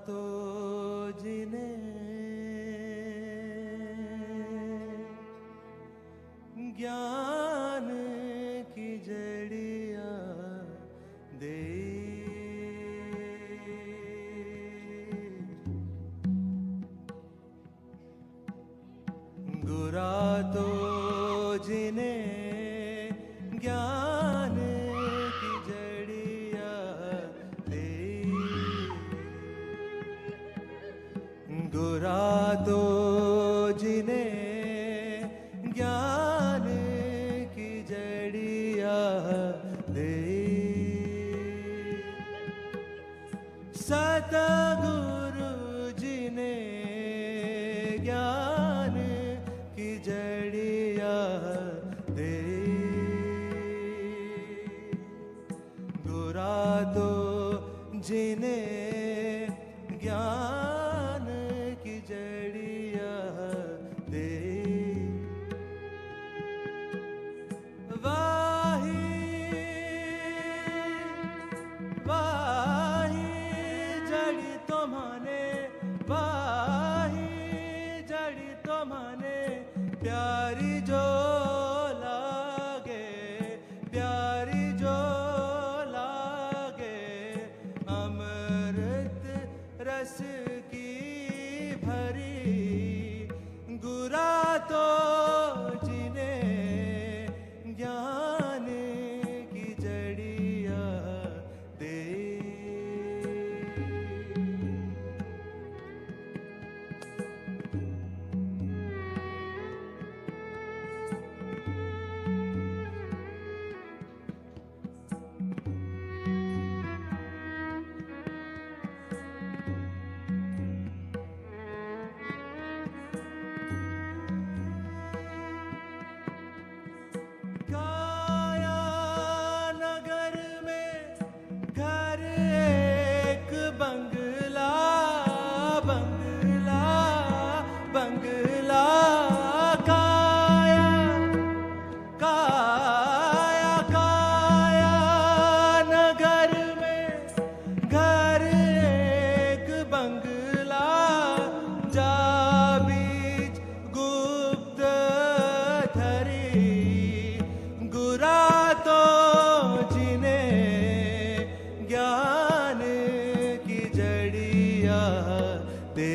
तो जिन्हें ज्ञान की जड़िया दे, गुरा तो जिन्हें ज्ञान की जड़िया दे, गुरा तो जिन्हें ज्ञान की जड़िया दे, सतगुरु जी ने ज्ञान की जड़िया दे, गुरा तो जिन्हें ज्ञान की जड़िया दे, वाही वाही जड़ी तो माने, वाही जड़ी तो माने, प्यारी जो लागे, प्यारी जो लागे, अमृत रस की भरी, गुरा तो जिन्हें ज्ञान की जड़िया दे, काया नगर में घर एक बंगला, बंगला बंगला, काया काया काया नगर में घर एक बंगला, जा बीच गुप्त धरी, गुरा तो जिन्हें ज्ञान की जड़िया दे,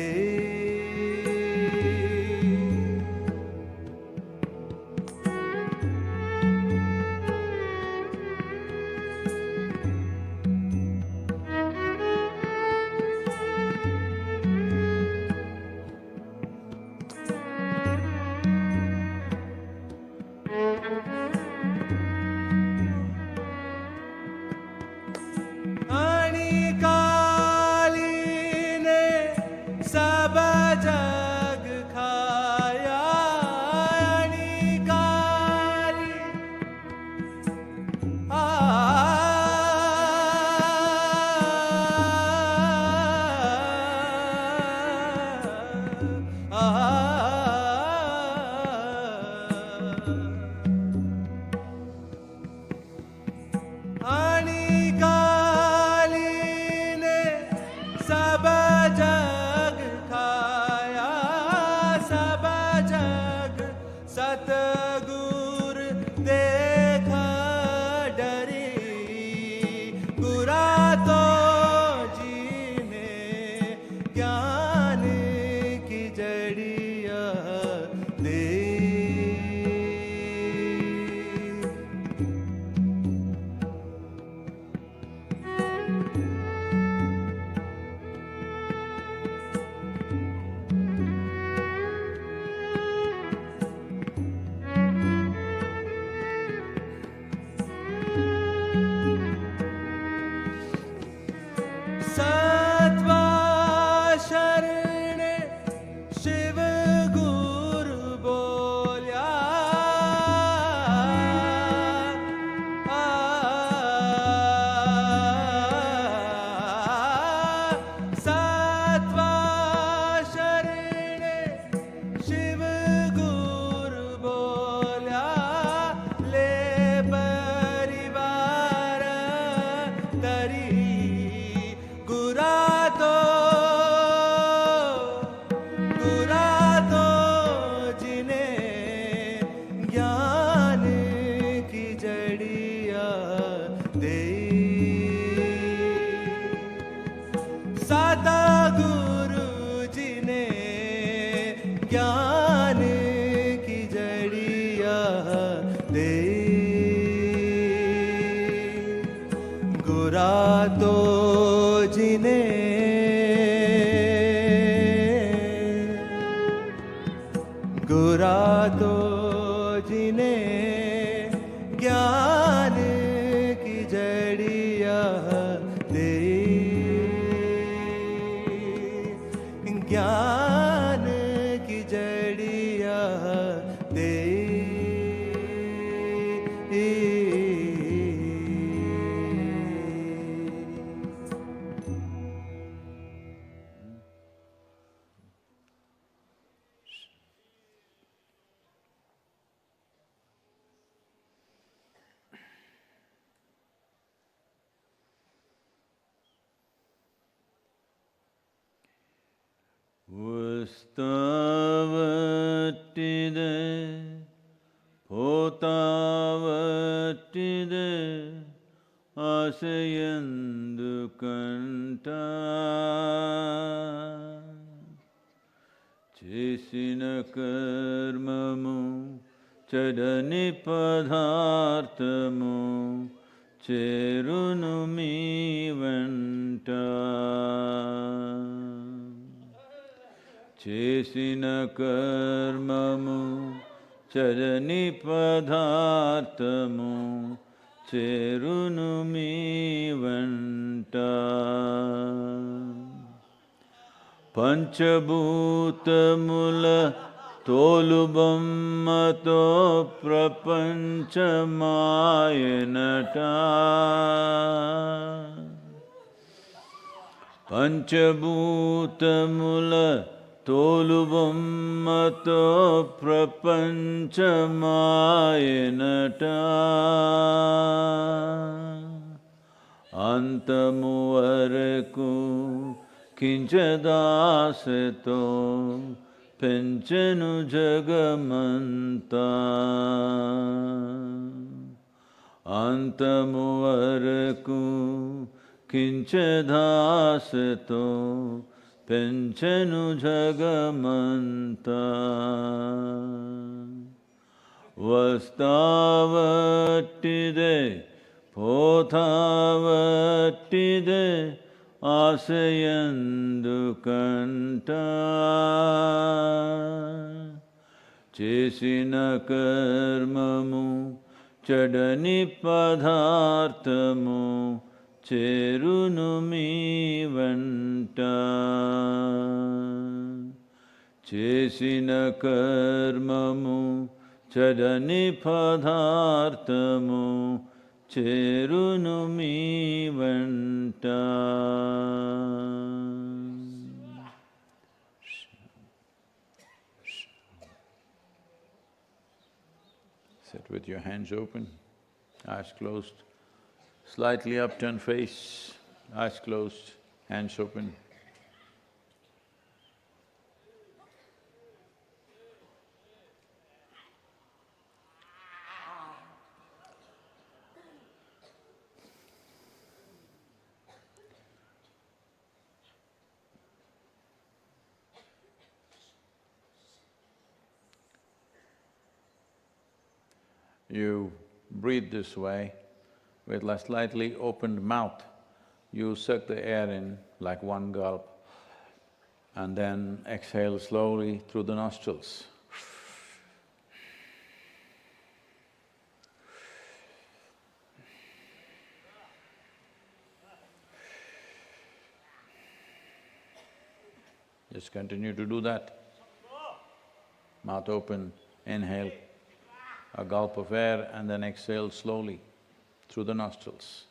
आणि काली ने सब जग खाया, आणि काली आणि काली ने सब जग खाया, सब जग सतगुर देखा डरी, गुरा तो जिन्हें ज्ञान की जड़िया दे, बुरा तो जिन्हें ज्ञान की जड़िया दे, ज्ञान की जड़िया दे। Ustavatiddhe Potavattidhe Asayandu Kanta Chesina karmamu Chadani padharthamu Cherunu mi vanta చేసిన కర్మము చరని పదార్థము చేరును మీ వెంట పంచభూతముల తోలుబొమ్మతో ప్రపంచమాయనట పంచభూతముల తోలుబొమ్మతో ప్రపంచమాయనట అంతము వరకు కించదాసతో పెంచెను జగమంతా అంతము వరకు కించదాసతో పెంచెను జగమంతా వస్తావట్టిదే పోతావట్టిదే ఆశయందుకంట చేసిన కర్మము చెడని పదార్థము చేరును మీ వెంట చేసిన కర్మము చెడని పదార్థము చేరును మీ వెంట. Sit with your hands open, eyes closed. Slightly upturned face, eyes closed, hands open. You breathe this way. With a slightly opened mouth, you suck the air in like one gulp and then exhale slowly through the nostrils. Just continue to do that. Mouth open, inhale a gulp of air and then exhale slowly through the nostrils.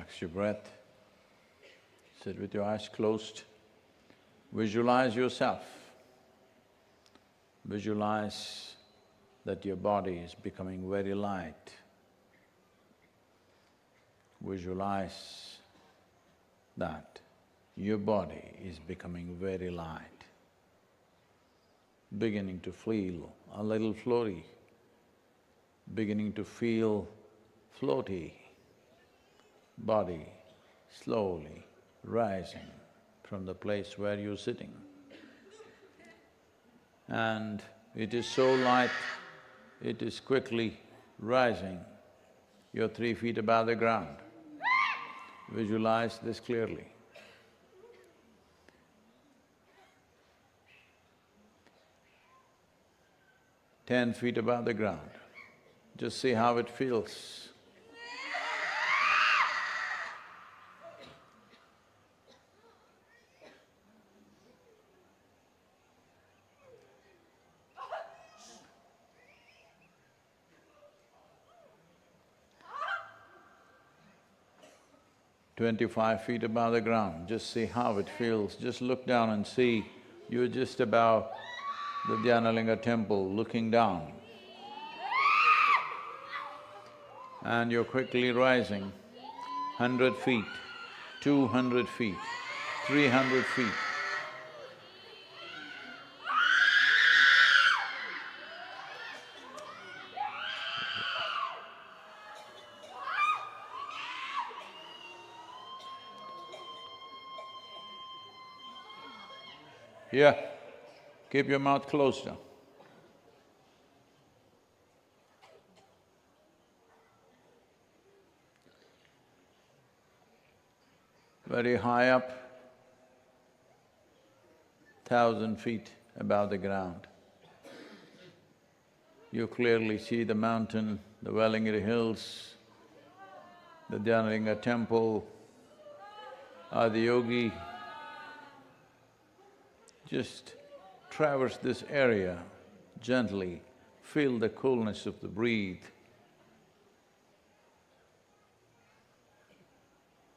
Relax your breath. Sit with your eyes closed. Visualize yourself. Visualize that your body is becoming very light. Visualize that your body is becoming very light, beginning to feel a little floaty, beginning to feel floaty, body slowly rising from the place where you're sitting. And it is so light, it is quickly rising. You're 3 feet above the ground. Visualize this clearly. "10 feet above the ground. Just see how it feels. "25 feet above the ground, just see how it feels. Just look down and see, you're just above the Dhyanalinga temple, looking down. And you're quickly rising, 100 feet, 200 feet, 300 feet. Yeah, keep your mouth closed now. Very high up, 1,000 feet above the ground. You clearly see the mountain, the Vellingiri Hills, the Dhyanalinga temple, Adiyogi. Just traverse this area gently, feel the coolness of the breath.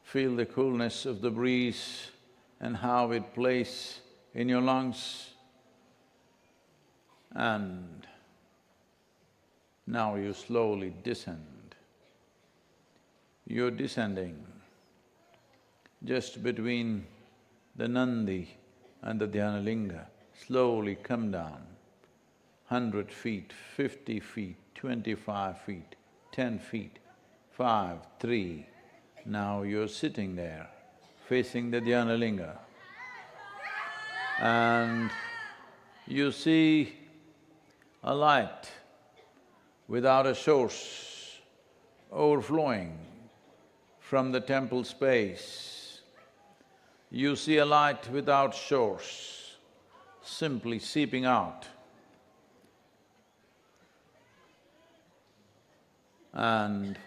Feel the coolness of the breeze and how it plays in your lungs. And now you slowly descend. You're descending just between the Nandi and the Dhyanalinga. Slowly come down, 100 feet, 50 feet, 25 feet, 10 feet, 5, 3. Now you're sitting there, facing the Dhyanalinga. And you see a light without a source overflowing from the temple space. You see a light without source simply seeping out. And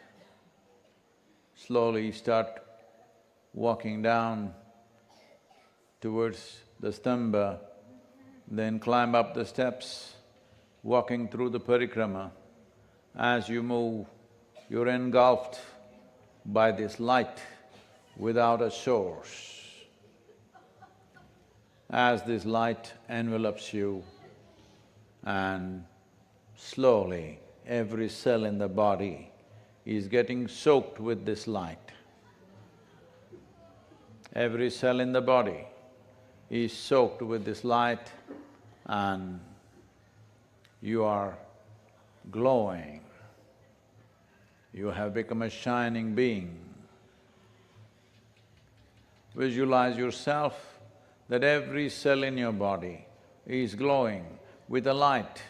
slowly start walking down towards the stamba, then climb up the steps, walking through the parikrama. As you move, you're engulfed by this light without a source. As this light envelops you, and slowly every cell in the body is getting soaked with this light. Every cell in the body is soaked with this light and you are glowing. You have become a shining being. Visualize yourself that every cell in your body is glowing with a light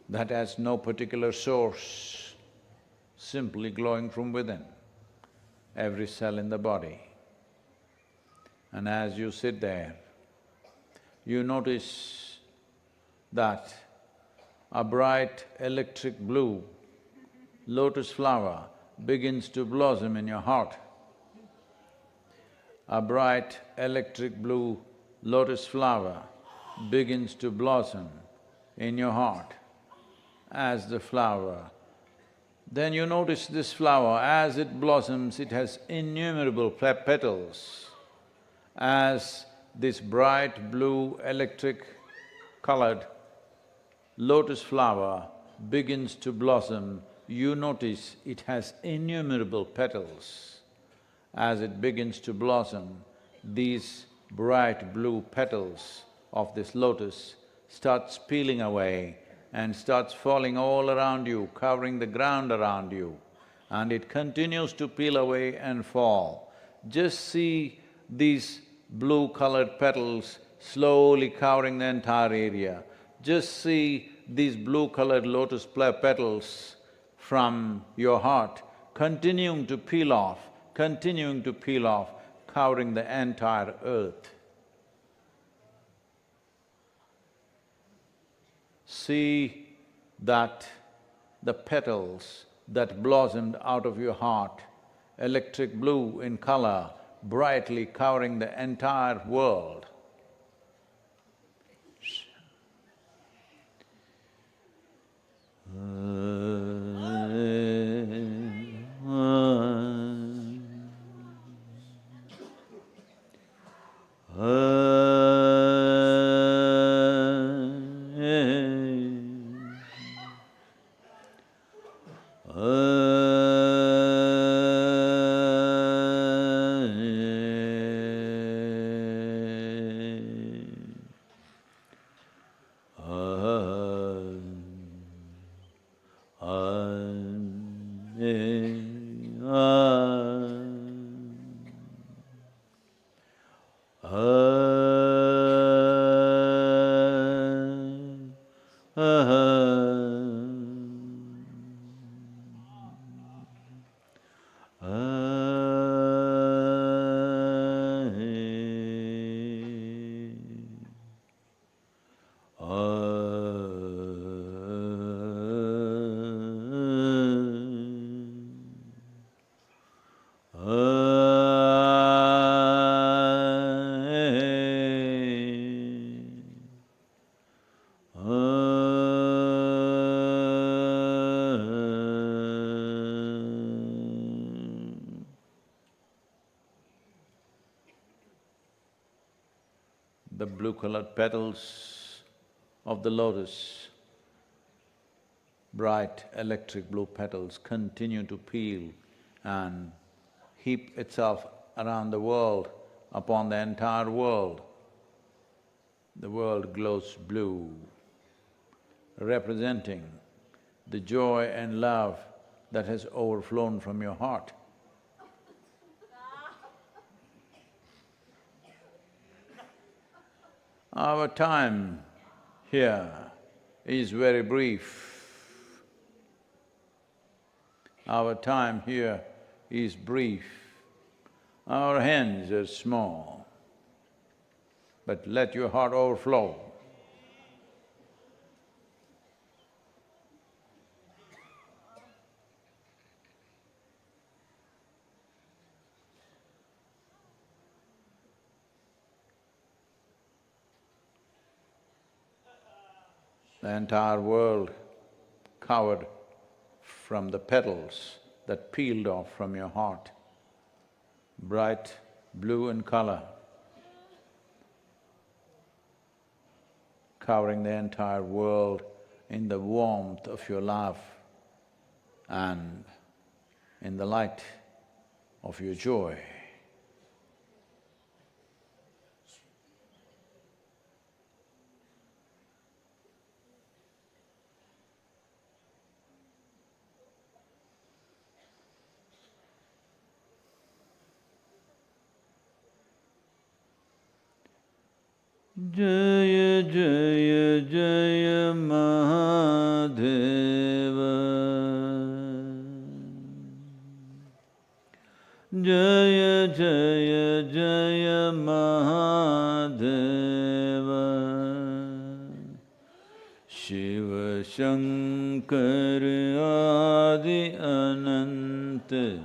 that has no particular source, simply glowing from within, every cell in the body. And as you sit there, you notice that a bright electric blue lotus flower begins to blossom in your heart. A bright electric blue lotus flower begins to blossom in your heart. As the flower Then you notice this flower, as it blossoms, it has innumerable petals. As this bright blue electric colored lotus flower begins to blossom, you notice it has innumerable petals. As it begins to blossom, these bright blue petals of this lotus starts peeling away and starts falling all around you, covering the ground around you, and it continues to peel away and fall. Just see these blue-colored petals slowly covering the entire area. Just see these blue-colored lotus petals from your heart continuing to peel off, covering the entire earth. See that the petals that blossomed out of your heart, electric blue in color, brightly covering the entire world. The blue-colored petals of the lotus, bright electric blue petals, continue to peel and heap itself around the world, upon the entire world. The world glows blue, representing the joy and love that has overflown from your heart. Our time here is very brief. Our time here is brief. Our hands are small, but let your heart overflow. The entire world covered from the petals that peeled off from your heart, bright blue in color, covering the entire world in the warmth of your love and in the light of your joy. Jaya Jaya Jaya Mahadeva, Jaya Jaya Jaya Mahadeva, Shiva Shankar Adi Ananta,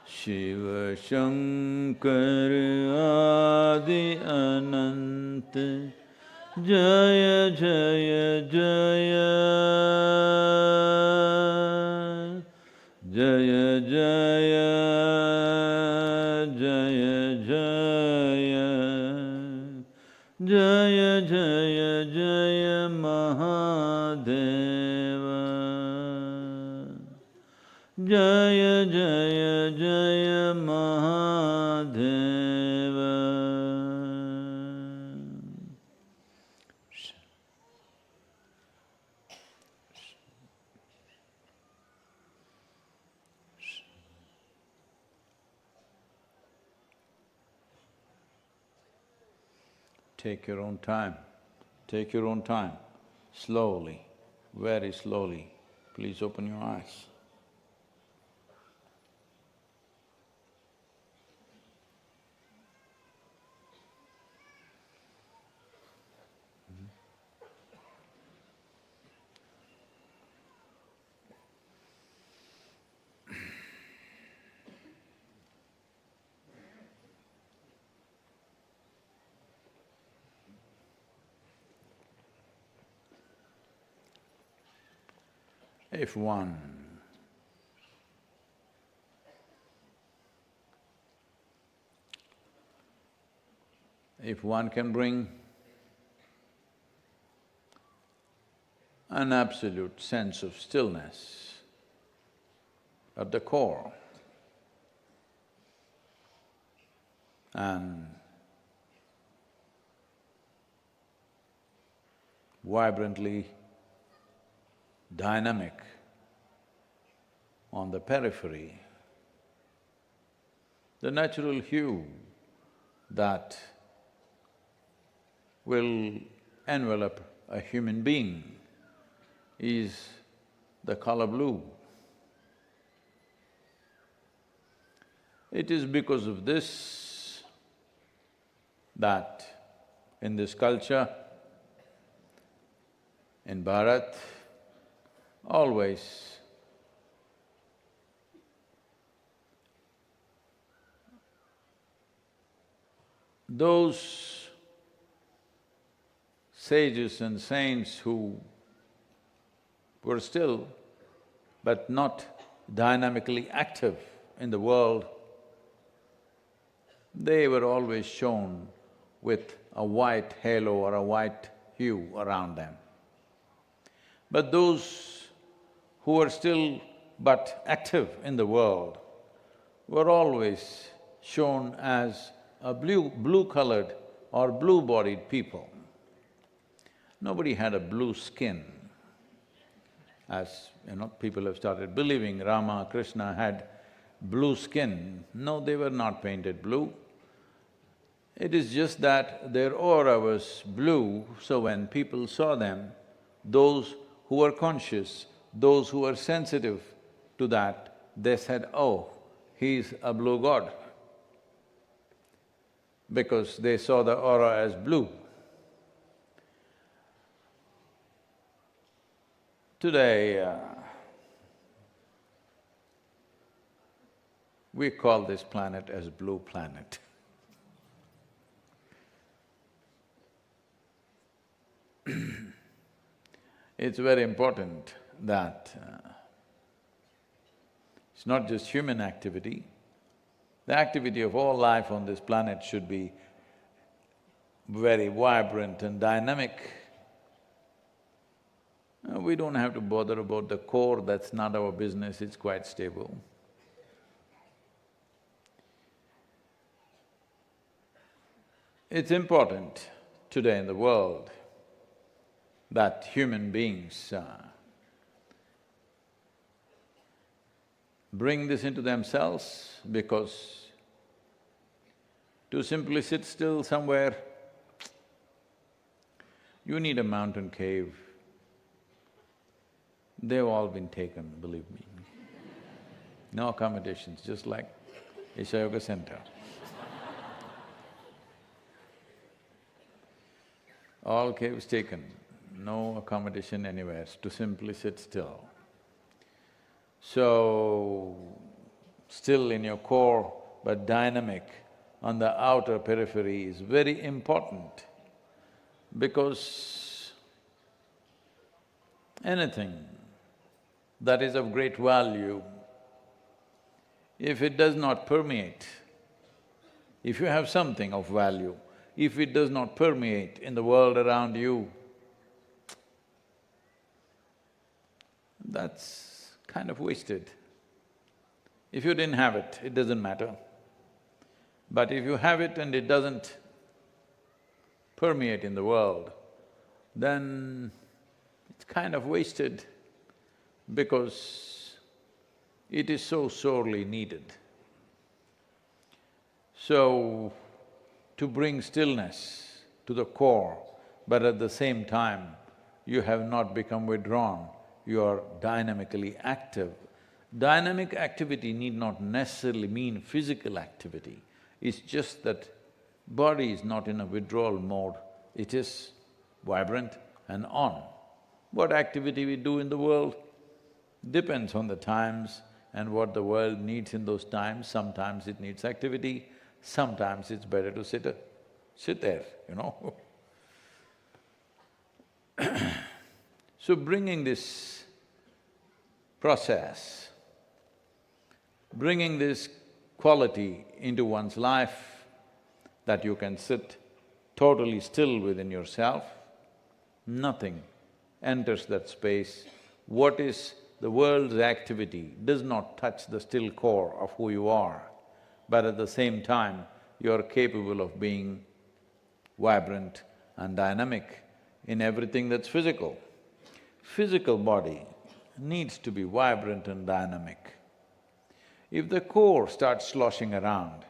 Shiva Shankar Adi Ananta, Jaya Jaya Jaya Jaya Jaya Jaya Mahadeva. Jaya Jaya Jaya Mahadeva. Take your own time. Take your own time. Slowly, very slowly. Please open your eyes. If one can bring an absolute sense of stillness at the core and vibrantly dynamic on the periphery, the natural hue that will envelop a human being is the color blue. It is because of this that in this culture, in Bharat, always those sages and saints who were still but not dynamically active in the world, they were always shown with a white halo or a white hue around them. But those who were still but active in the world were always shown as a blue-colored or blue-bodied people. Nobody had a blue skin. As people have started believing Rama, Krishna had blue skin. No, they were not painted blue. It is just that their aura was blue, so when people saw them, those who were conscious, those who were sensitive to that, they said, oh, he's a blue god, because they saw the aura as blue. Today, we call this planet as blue planet. It's very important that it's not just human activity, the activity of all life on this planet should be very vibrant and dynamic. We don't have to bother about the core, that's not our business, it's quite stable. It's important today in the world that human beings bring this into themselves, because to simply sit still somewhere, you need a mountain cave. They've all been taken, believe me. No accommodations, just like Isha Yoga Center. All caves taken, no accommodation anywhere, to simply sit still. So, still in your core but dynamic on the outer periphery is very important, because anything that is of great value, if it does not permeate, If you have something of value, if it does not permeate in the world around you, that's kind of wasted. If you didn't have it, it doesn't matter. But if you have it and it doesn't permeate in the world, then it's kind of wasted because it is so sorely needed. So, to bring stillness to the core, but at the same time, you have not become withdrawn, you are dynamically active. Dynamic activity need not necessarily mean physical activity. It's just that body is not in a withdrawal mode, it is vibrant and on. What activity we do in the world depends on the times and what the world needs in those times. Sometimes it needs activity, sometimes it's better to sit there, you know. So bringing this process, bringing this quality into one's life, that you can sit totally still within yourself, nothing enters that space. What is the world's activity does not touch the still core of who you are, but at the same time, you are capable of being vibrant and dynamic in everything that's physical. Physical body needs to be vibrant and dynamic. If the core starts sloshing around,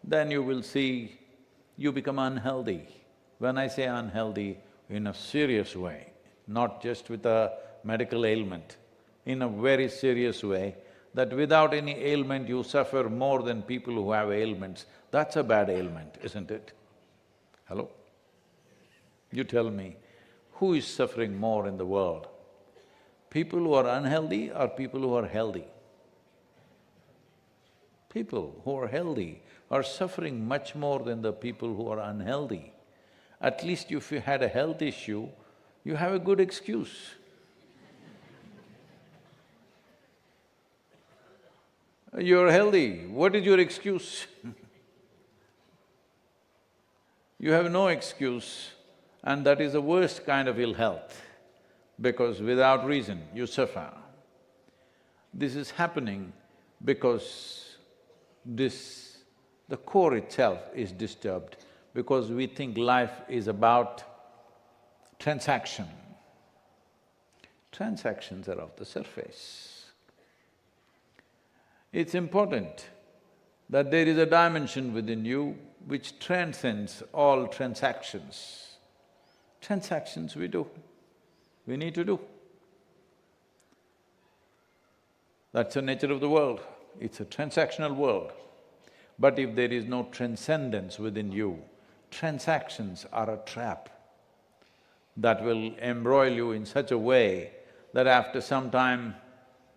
then you will see you become unhealthy. When I say unhealthy, in a serious way, not just with a medical ailment, in a very serious way, that without any ailment you suffer more than people who have ailments, that's a bad ailment, isn't it? Hello? You tell me, who is suffering more in the world? People who are unhealthy or people who are healthy? People who are healthy are suffering much more than the people who are unhealthy. At least if you had a health issue, you have a good excuse. You're healthy, what is your excuse? You have no excuse, and that is the worst kind of ill health, because without reason you suffer. This is happening because the core itself is disturbed, because we think life is about transaction. Transactions are of the surface. It's important that there is a dimension within you which transcends all transactions. Transactions we do, we need to do. That's the nature of the world, it's a transactional world. But if there is no transcendence within you, transactions are a trap that will embroil you in such a way that after some time,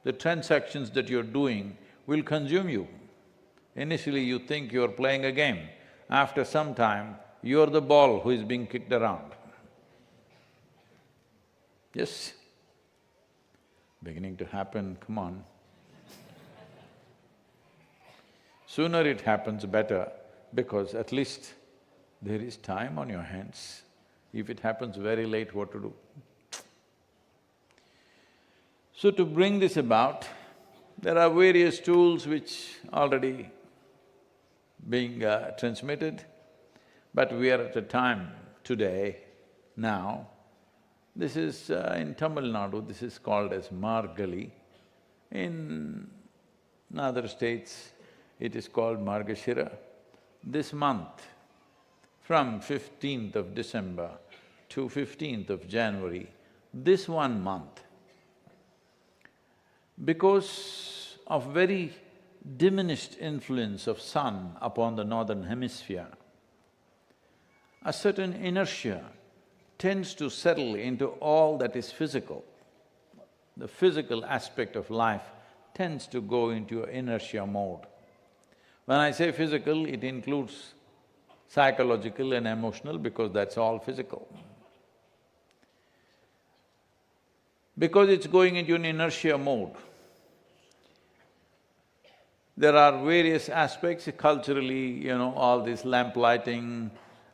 the transactions that you're doing will consume you. Initially you think you're playing a game, after some time, you're the ball who is being kicked around. Yes? Beginning to happen, come on. Sooner it happens better, because at least there is time on your hands. If it happens very late, what to do? So to bring this about, there are various tools which already being transmitted, but we are at a time today, now, this is in Tamil Nadu, this is called as Margali. In other states, it is called Margashira. This month, from 15th of December to 15th of January, this 1 month, because of very diminished influence of sun upon the northern hemisphere, a certain inertia tends to settle into all that is physical. The physical aspect of life tends to go into inertia mode. When I say physical, it includes psychological and emotional, because that's all physical. Because it's going into an inertia mode, There are various aspects culturally, all this lamp lighting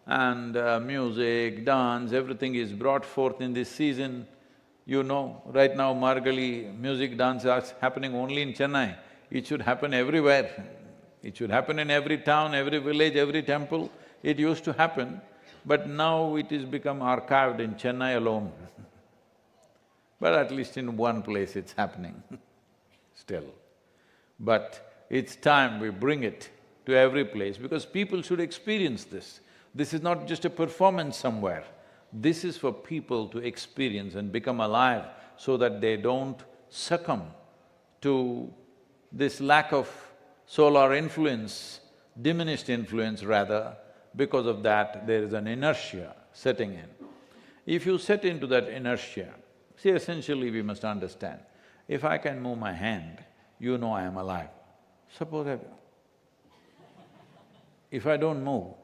and music, dance, everything is brought forth in this season. Right now Margali music dance is happening only in Chennai. It should happen everywhere. It should happen in every town, every village, every temple. It used to happen, but now it has become archived in Chennai alone. But at least in one place it's happening still. But it's time we bring it to every place because people should experience this. This is not just a performance somewhere. This is for people to experience and become alive so that they don't succumb to this lack of solar influence, diminished influence rather. Because of that, there is an inertia setting in. If you set into that inertia, see, essentially we must understand, if I can move my hand, you know I am alive. Suppose if I don't move,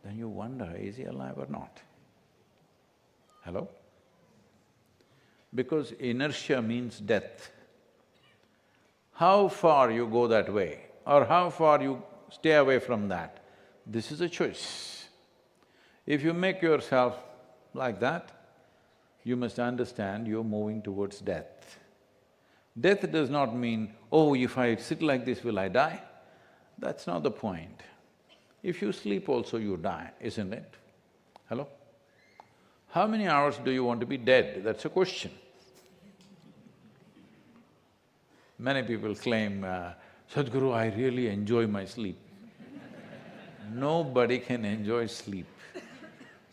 then you wonder, is he alive or not? Hello? Because inertia means death. How far you go that way or how far you stay away from that, this is a choice. If you make yourself like that, you must understand you're moving towards death. Death does not mean, oh, if I sit like this, will I die? That's not the point. If you sleep also, you die, isn't it? Hello? How many hours do you want to be dead? That's a question. Many people claim, Sadhguru, I really enjoy my sleep. Nobody can enjoy sleep.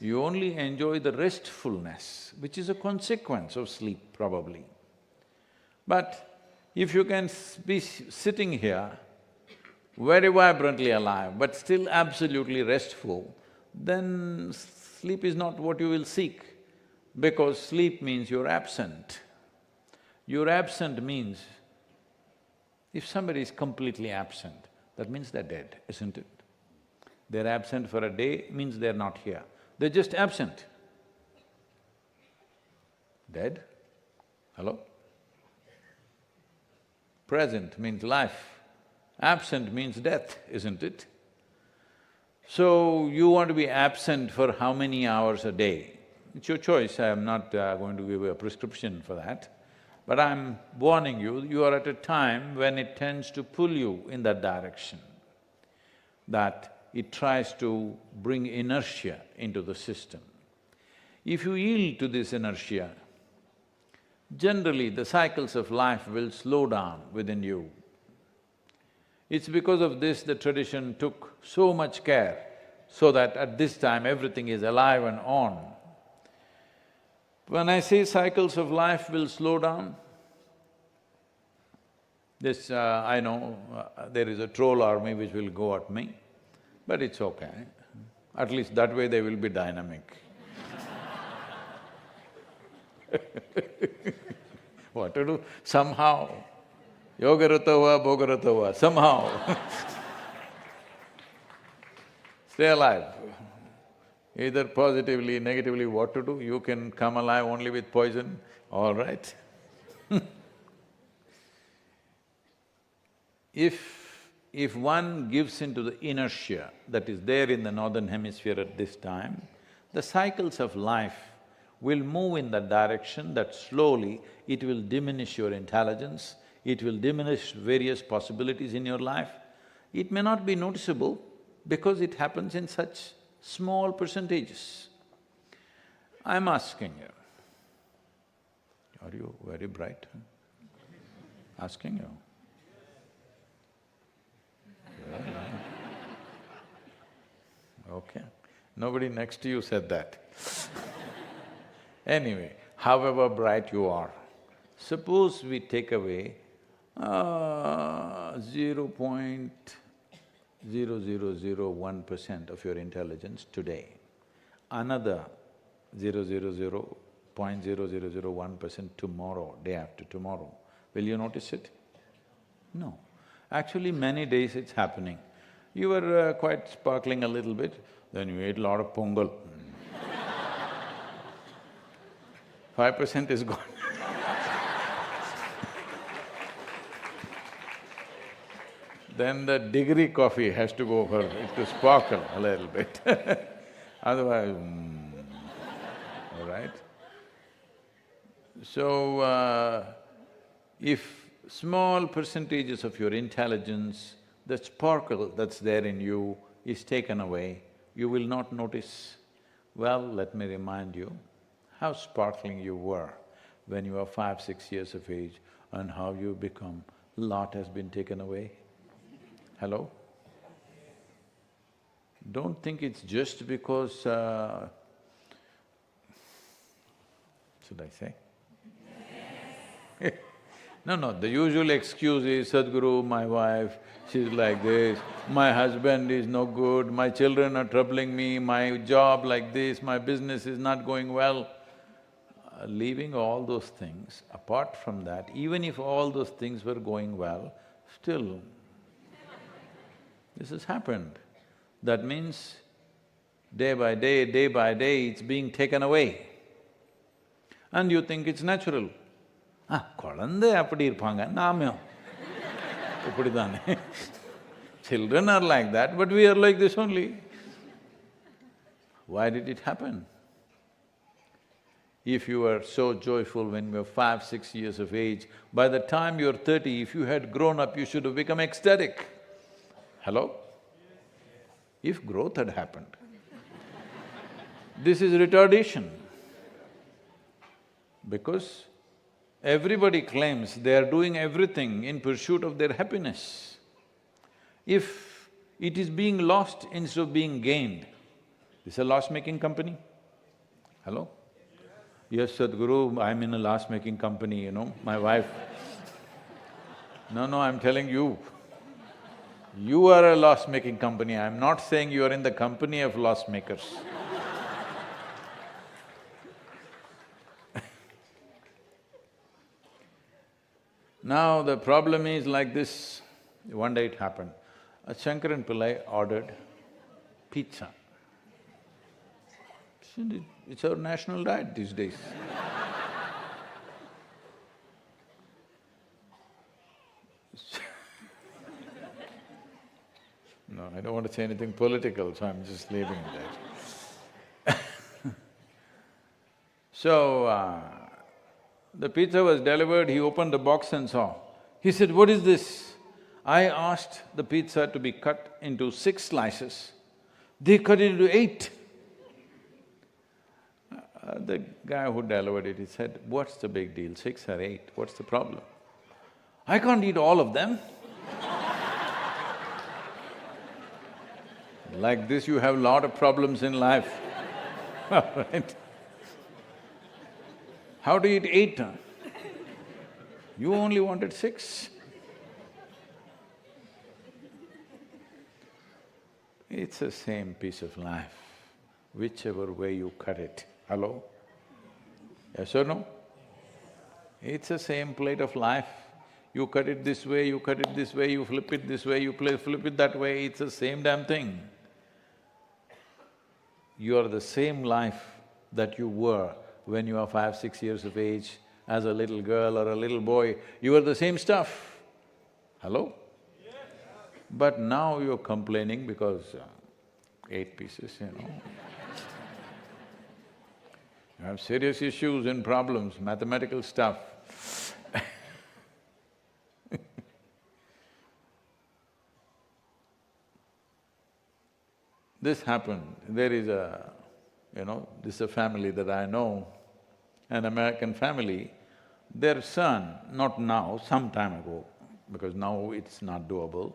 You only enjoy the restfulness, which is a consequence of sleep probably. But if you can be sitting here, very vibrantly alive, but still absolutely restful, then sleep is not what you will seek, because sleep means you're absent. You're absent means, if somebody is completely absent, that means they're dead, isn't it? They're absent for a day means they're not here. They're just absent. Dead? Hello? Present means life. Absent means death, isn't it? So, you want to be absent for how many hours a day? It's your choice, I am not going to give you a prescription for that. But I'm warning you, you are at a time when it tends to pull you in that direction, that it tries to bring inertia into the system. If you yield to this inertia, generally the cycles of life will slow down within you. It's because of this the tradition took so much care so that at this time everything is alive and on. When I say cycles of life will slow down, I know there is a troll army which will go at me, but it's okay. At least that way they will be dynamic. What to do? Somehow, yogaratava, bhogaratava, somehow stay alive. Either positively, negatively, what to do? You can come alive only with poison, all right. If one gives into the inertia that is there in the northern hemisphere at this time, the cycles of life will move in that direction that slowly it will diminish your intelligence, it will diminish various possibilities in your life. It may not be noticeable because it happens in such small percentages. I'm asking you, are you very bright? Asking you. Okay, nobody next to you said that. Anyway, however bright you are, suppose we take away 0.0001% of your intelligence today, another 0.0001% tomorrow, day after tomorrow, will you notice it? No. Actually, many days it's happening. You were quite sparkling a little bit, then you ate a lot of pongal. 5% is gone. then the degree coffee has to go for it to sparkle a little bit otherwise, all right? So, if small percentages of your intelligence, the sparkle that's there in you is taken away, you will not notice. Well, let me remind you how sparkling you were when you were 5, 6 years of age and how you become, lot has been taken away. Hello? Don't think it's just because, should I say? No, the usual excuse is, Sadhguru, my wife, she's like this, my husband is no good, my children are troubling me, my job like this, my business is not going well. Leaving all those things, apart from that, even if all those things were going well, still this has happened. That means day by day, it's being taken away. And you think it's natural. குழந்தை அப்படி இருப்பாங்க, நாமும் இப்படிதானே. Children are like that, but we are like this only. Why did it happen? If you were so joyful when you were 5, 6 years of age, by the time you're 30, if you had grown up, you should have become ecstatic. Hello? If growth had happened. This is retardation. Because everybody claims they are doing everything in pursuit of their happiness. If it is being lost instead of being gained, this is a loss-making company. Hello? Yes, Sadhguru, I'm in a loss-making company, you know, my wife. No, I'm telling you, you are a loss-making company. I'm not saying you are in the company of loss-makers. Now the problem is like this, one day it happened. Shankaran Pillai ordered pizza. It's our national diet these days. No, I don't want to say anything political, so I'm just leaving that. So, the pizza was delivered, he opened the box and saw. He said, "What is this?" I asked the pizza to be cut into 6 slices. They cut it into 8. The guy who delivered it, he said, "What's the big deal, 6 or 8? What's the problem?" "I can't eat all of them." Like this, you have lot of problems in life, all right? How to eat 8? You only wanted 6. It's the same piece of life, whichever way you cut it. Hello? Yes or no? It's the same plate of life. You cut it this way, you cut it this way, you flip it this way, you flip it that way, it's the same damn thing. You are the same life that you were when you are 5, 6 years of age, as a little girl or a little boy, you are the same stuff. Hello? But now you're complaining because 8 pieces, you know. You have serious issues and problems, mathematical stuff. This happened, there is a, this is a family that I know, an American family, their son, not now, some time ago, because now it's not doable,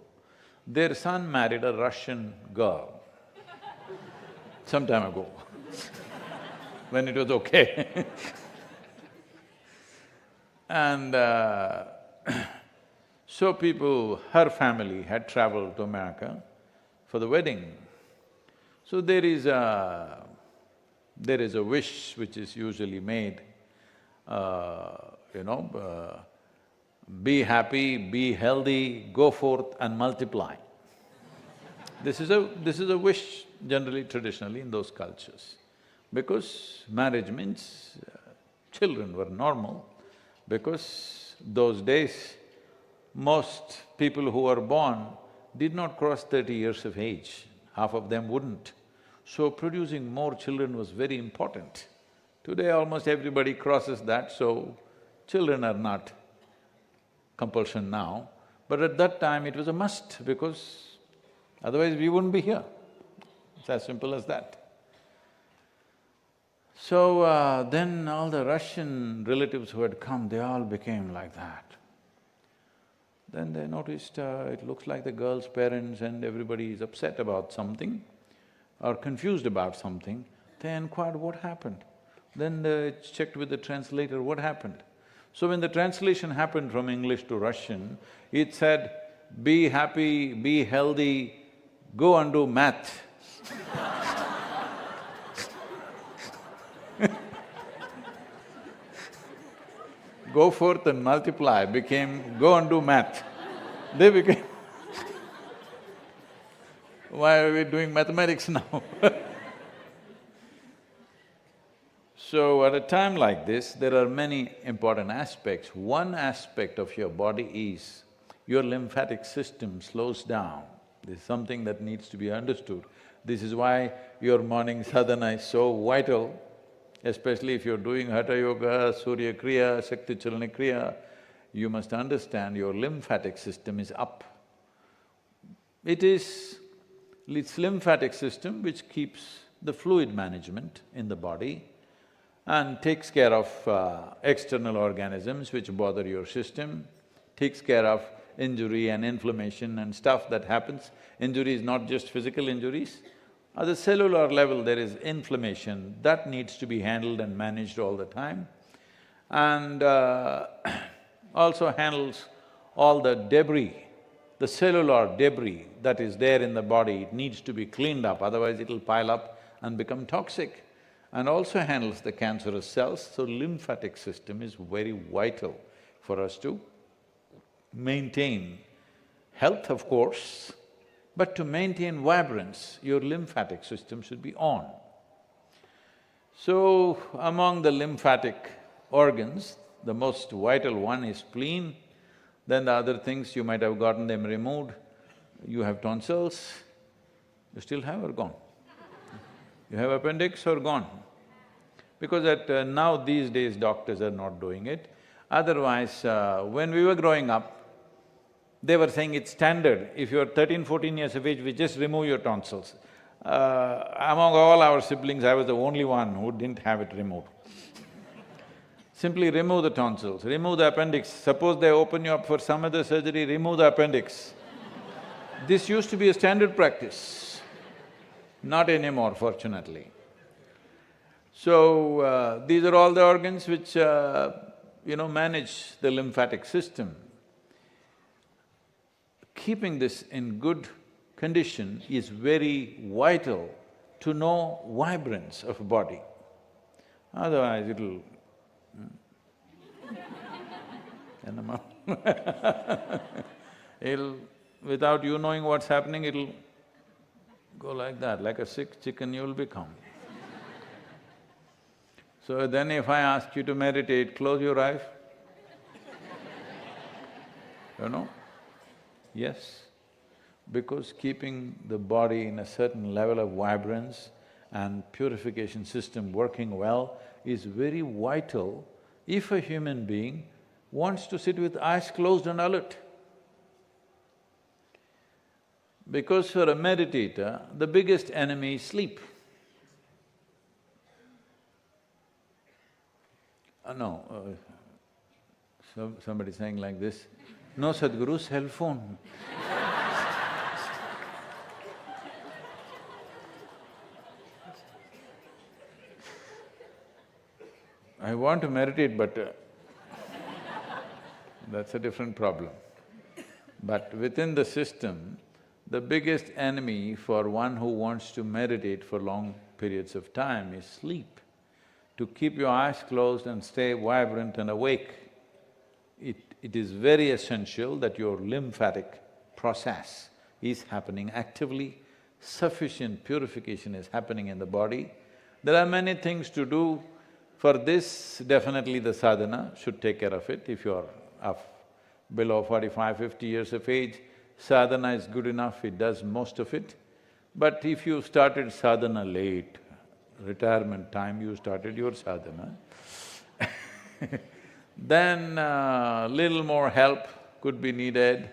their son married a Russian girl some time ago when it was okay. And so people, her family had traveled to America for the wedding. So there is a wish which is usually made, be happy, be healthy, go forth and multiply. This is a wish generally, traditionally in those cultures. Because marriage means children were normal, because those days most people who were born did not cross 30 years of age, half of them wouldn't. So producing more children was very important. Today almost everybody crosses that, so children are not compulsion now. But at that time it was a must because otherwise we wouldn't be here. It's as simple as that. So then all the Russian relatives who had come, they all became like that. Then they noticed it looks like the girl's parents and everybody is upset about something or confused about something. They inquired what happened. Then they checked with the translator what happened. So when the translation happened from English to Russian, it said, "Be happy, be healthy, go and do math." Go forth and multiply became, go and do math. They became why are we doing mathematics now? So at a time like this, there are many important aspects. One aspect of your body is your lymphatic system slows down. This is something that needs to be understood. This is why your morning sadhana is so vital, especially if you're doing Hatha Yoga, Surya Kriya, Shakti Chalana Kriya. You must understand your lymphatic system is up. It's lymphatic system which keeps the fluid management in the body and takes care of external organisms which bother your system, takes care of injury and inflammation and stuff that happens. Injury is not just physical injuries. At the cellular level, there is inflammation that needs to be handled and managed all the time. And also handles all the debris, the cellular debris that is there in the body, it needs to be cleaned up, otherwise it'll pile up and become toxic. And also handles the cancerous cells, so lymphatic system is very vital for us to maintain health, of course, but to maintain vibrance, your lymphatic system should be on. So, among the lymphatic organs, the most vital one is spleen, then the other things you might have gotten them removed. You have tonsils, you still have or gone? You have appendix or gone? Because now these days doctors are not doing it. Otherwise, when we were growing up, they were saying it's standard, if you're 13, 14 years of age, we just remove your tonsils. Among all our siblings, I was the only one who didn't have it removed. Simply remove the tonsils, remove the appendix. Suppose they open you up for some other surgery, remove the appendix. This used to be a standard practice, not anymore, fortunately. So, these are all the organs which, manage the lymphatic system. Keeping this in good condition is very vital to know vibrance of a body. Otherwise it'll it'll… without you knowing what's happening, it'll go like that, like a sick chicken you'll become. So then if I ask you to meditate, close your eyes. Yes, because keeping the body in a certain level of vibrance and purification system working well is very vital if a human being wants to sit with eyes closed and alert. Because for a meditator, the biggest enemy is sleep. Somebody saying like this, no Sadhguru, cell phone. I want to meditate, but that's a different problem. But within the system, the biggest enemy for one who wants to meditate for long periods of time is sleep. To keep your eyes closed and stay vibrant and awake, it is very essential that your lymphatic process is happening actively, sufficient purification is happening in the body. There are many things to do. For this, definitely the sadhana should take care of it. If you're below 45, 50 years of age, sadhana is good enough, it does most of it. But if you started sadhana late, retirement time you started your sadhana, then little more help could be needed,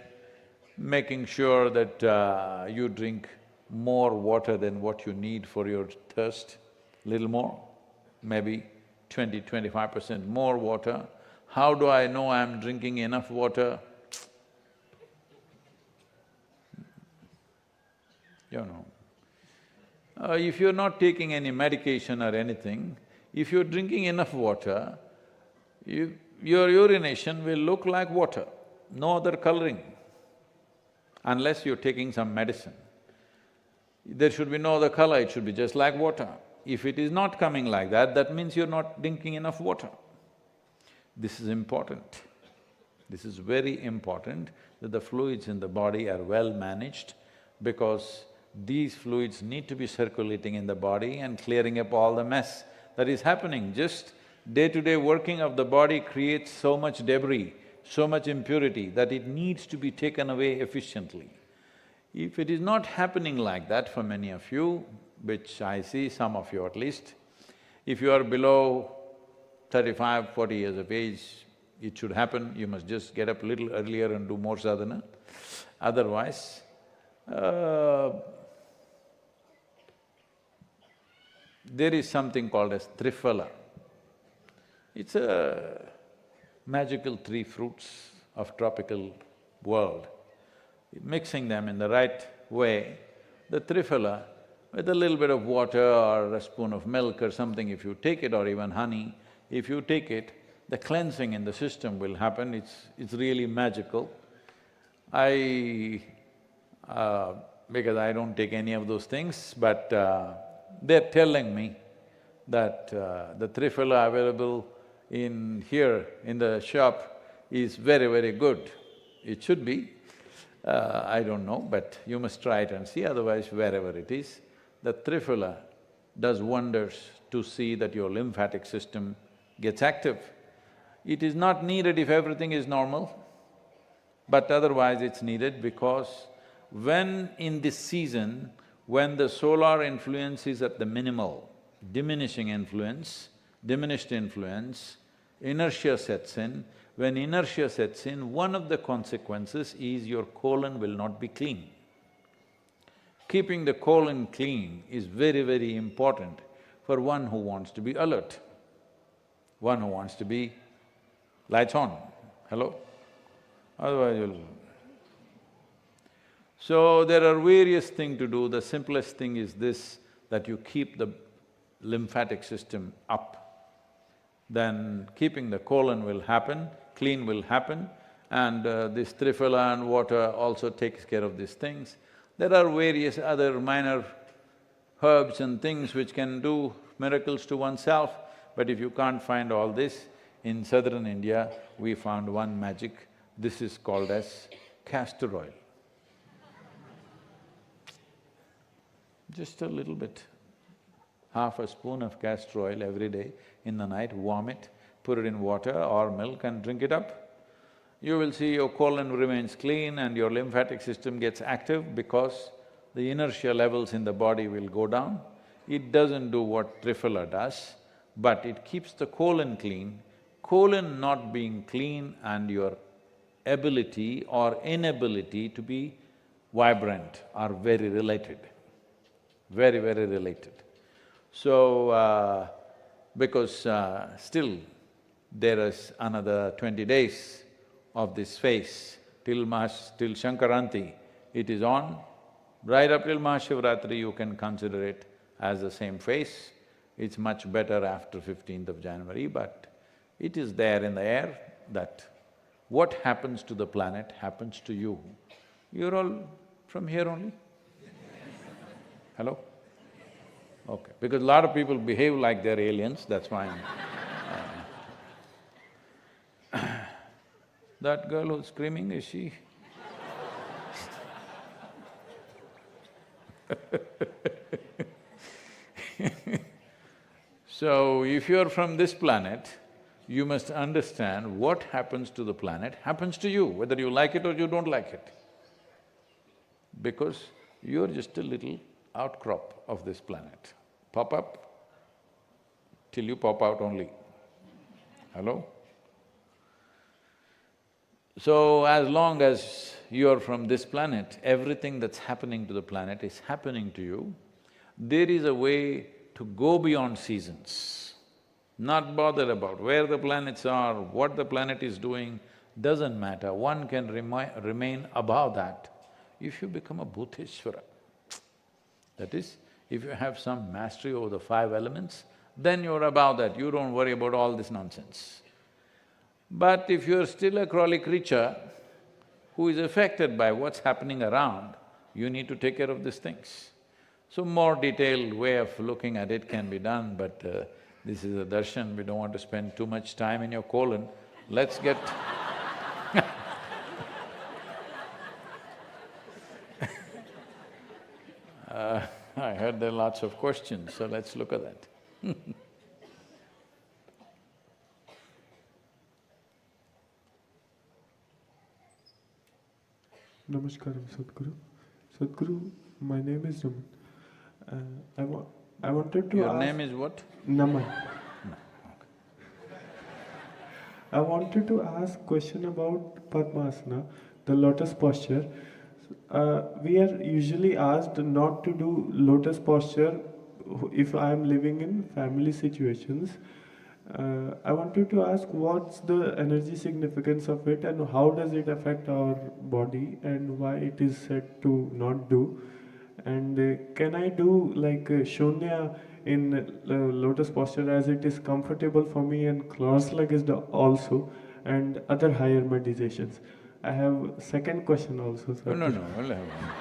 making sure that you drink more water than what you need for your thirst, little more, maybe 20–25% more water. How do I know I'm drinking enough water? You know, if you're not taking any medication or anything, if you're drinking enough water, your urination will look like water, no other coloring, unless you're taking some medicine. There should be no other color, it should be just like water. If it is not coming like that, that means you're not drinking enough water. This is important. This is very important that the fluids in the body are well managed, because these fluids need to be circulating in the body and clearing up all the mess that is happening. Just day-to-day working of the body creates so much debris, so much impurity that it needs to be taken away efficiently. If it is not happening like that for many of you, which I see, some of you at least, if you are below 35, 40 years of age, it should happen, you must just get up a little earlier and do more sadhana. Otherwise, there is something called as Triphala. It's a magical three fruits of tropical world. Mixing them in the right way, the Triphala, with a little bit of water or a spoon of milk or something, if you take it, or even honey, if you take it, the cleansing in the system will happen, it's really magical. Because I don't take any of those things, but they're telling me that the Triphala available in here, in the shop, is very, very good. It should be, I don't know, but you must try it and see, otherwise wherever it is. The Triphala does wonders to see that your lymphatic system gets active. It is not needed if everything is normal, but otherwise it's needed, because when in this season, when the solar influence is at the minimal, diminished influence, inertia sets in. When inertia sets in, one of the consequences is your colon will not be clean. Keeping the colon clean is very, very important for one who wants to be alert, one who wants to be lights on, hello? Otherwise you'll… So there are various things to do. The simplest thing is this, that you keep the lymphatic system up. Then keeping the colon will happen, clean will happen, and this Triphala and water also takes care of these things. There are various other minor herbs and things which can do miracles to oneself, but if you can't find all this, in southern India, we found one magic. This is called as castor oil. Just a little bit, half a spoon of castor oil every day in the night, warm it, put it in water or milk and drink it up. You will see your colon remains clean and your lymphatic system gets active, because the inertia levels in the body will go down. It doesn't do what Triphala does, but it keeps the colon clean. Colon not being clean and your ability or inability to be vibrant are very related, very, very related. So, because still there is another 20 days of this phase, till Shankaranti, it is on. Right up till Mahashivratri, you can consider it as the same phase. It's much better after 15th of January, but it is there in the air that what happens to the planet happens to you. You're all from here only? Hello? Okay, because a lot of people behave like they're aliens, that's why That girl who's screaming, is she? So, if you're from this planet, you must understand what happens to the planet happens to you, whether you like it or you don't like it. because you're just a little outcrop of this planet. Pop up till you pop out only. Hello? So as long as you're from this planet, everything that's happening to the planet is happening to you. There is a way to go beyond seasons, not bother about where the planets are, what the planet is doing, doesn't matter. One can remain above that if you become a Bhuteshwara. That is, if you have some mastery over the five elements, then you're above that, you don't worry about all this nonsense. But if you're still a crawly creature who is affected by what's happening around, you need to take care of these things. So more detailed way of looking at it can be done, but this is a darshan, we don't want to spend too much time in your colon. Let's get I heard there are lots of questions, so let's look at that. Namaskaram, Sadhguru. Sadhguru, my name is Naman. I wanted to Your ask… name is what? Naman. No, okay. I wanted to ask question about Padmasana, the lotus posture. We are usually asked not to do lotus posture if I am living in family situations. I wanted to ask what's the energy significance of it and how does it affect our body and why it is said to not do. And can I do like Shunya in lotus posture as it is comfortable for me and cross-legged also and other higher meditations? I have second question also, sir. No, we'll have one.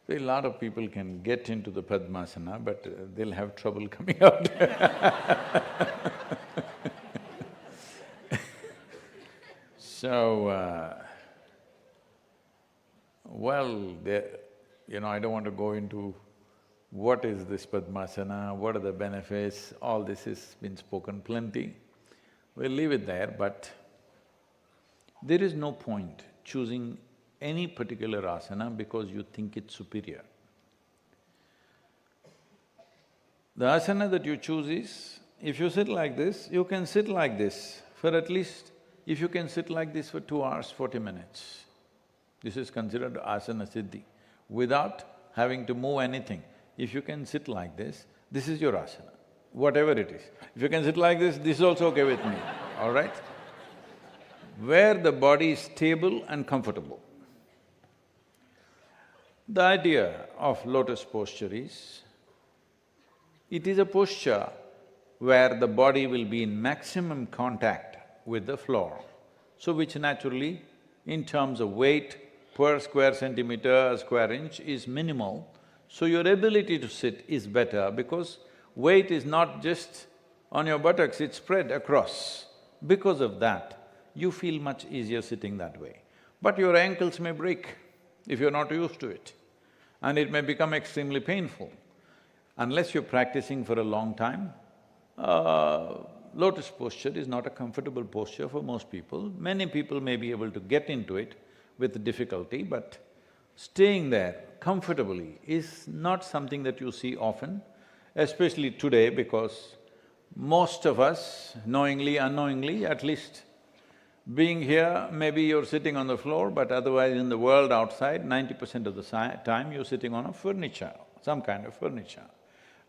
See, a lot of people can get into the Padmasana, but they'll have trouble coming out. So, well, I don't want to go into what is this Padmasana, what are the benefits, all this has been spoken plenty. We'll leave it there, but there is no point choosing any particular asana because you think it's superior. The asana that you choose is, if you sit like this, you can sit like this for at least… if you can sit like this for 2 hours, 40 minutes, this is considered asana siddhi. Without having to move anything, if you can sit like this is your asana, whatever it is. If you can sit like this is also okay with me, all right? Where the body is stable and comfortable. The idea of lotus posture is, it is a posture where the body will be in maximum contact with the floor, so which naturally, in terms of weight per square centimeter, square inch is minimal, so your ability to sit is better because weight is not just on your buttocks, it's spread across. Because of that, you feel much easier sitting that way. But your ankles may break if you're not used to it, and it may become extremely painful. Unless you're practicing for a long time, lotus posture is not a comfortable posture for most people. Many people may be able to get into it with difficulty, but staying there comfortably is not something that you see often, especially today because most of us, knowingly, unknowingly, at least being here, maybe you're sitting on the floor, but otherwise in the world outside, 90% of the time you're sitting on a furniture, some kind of furniture.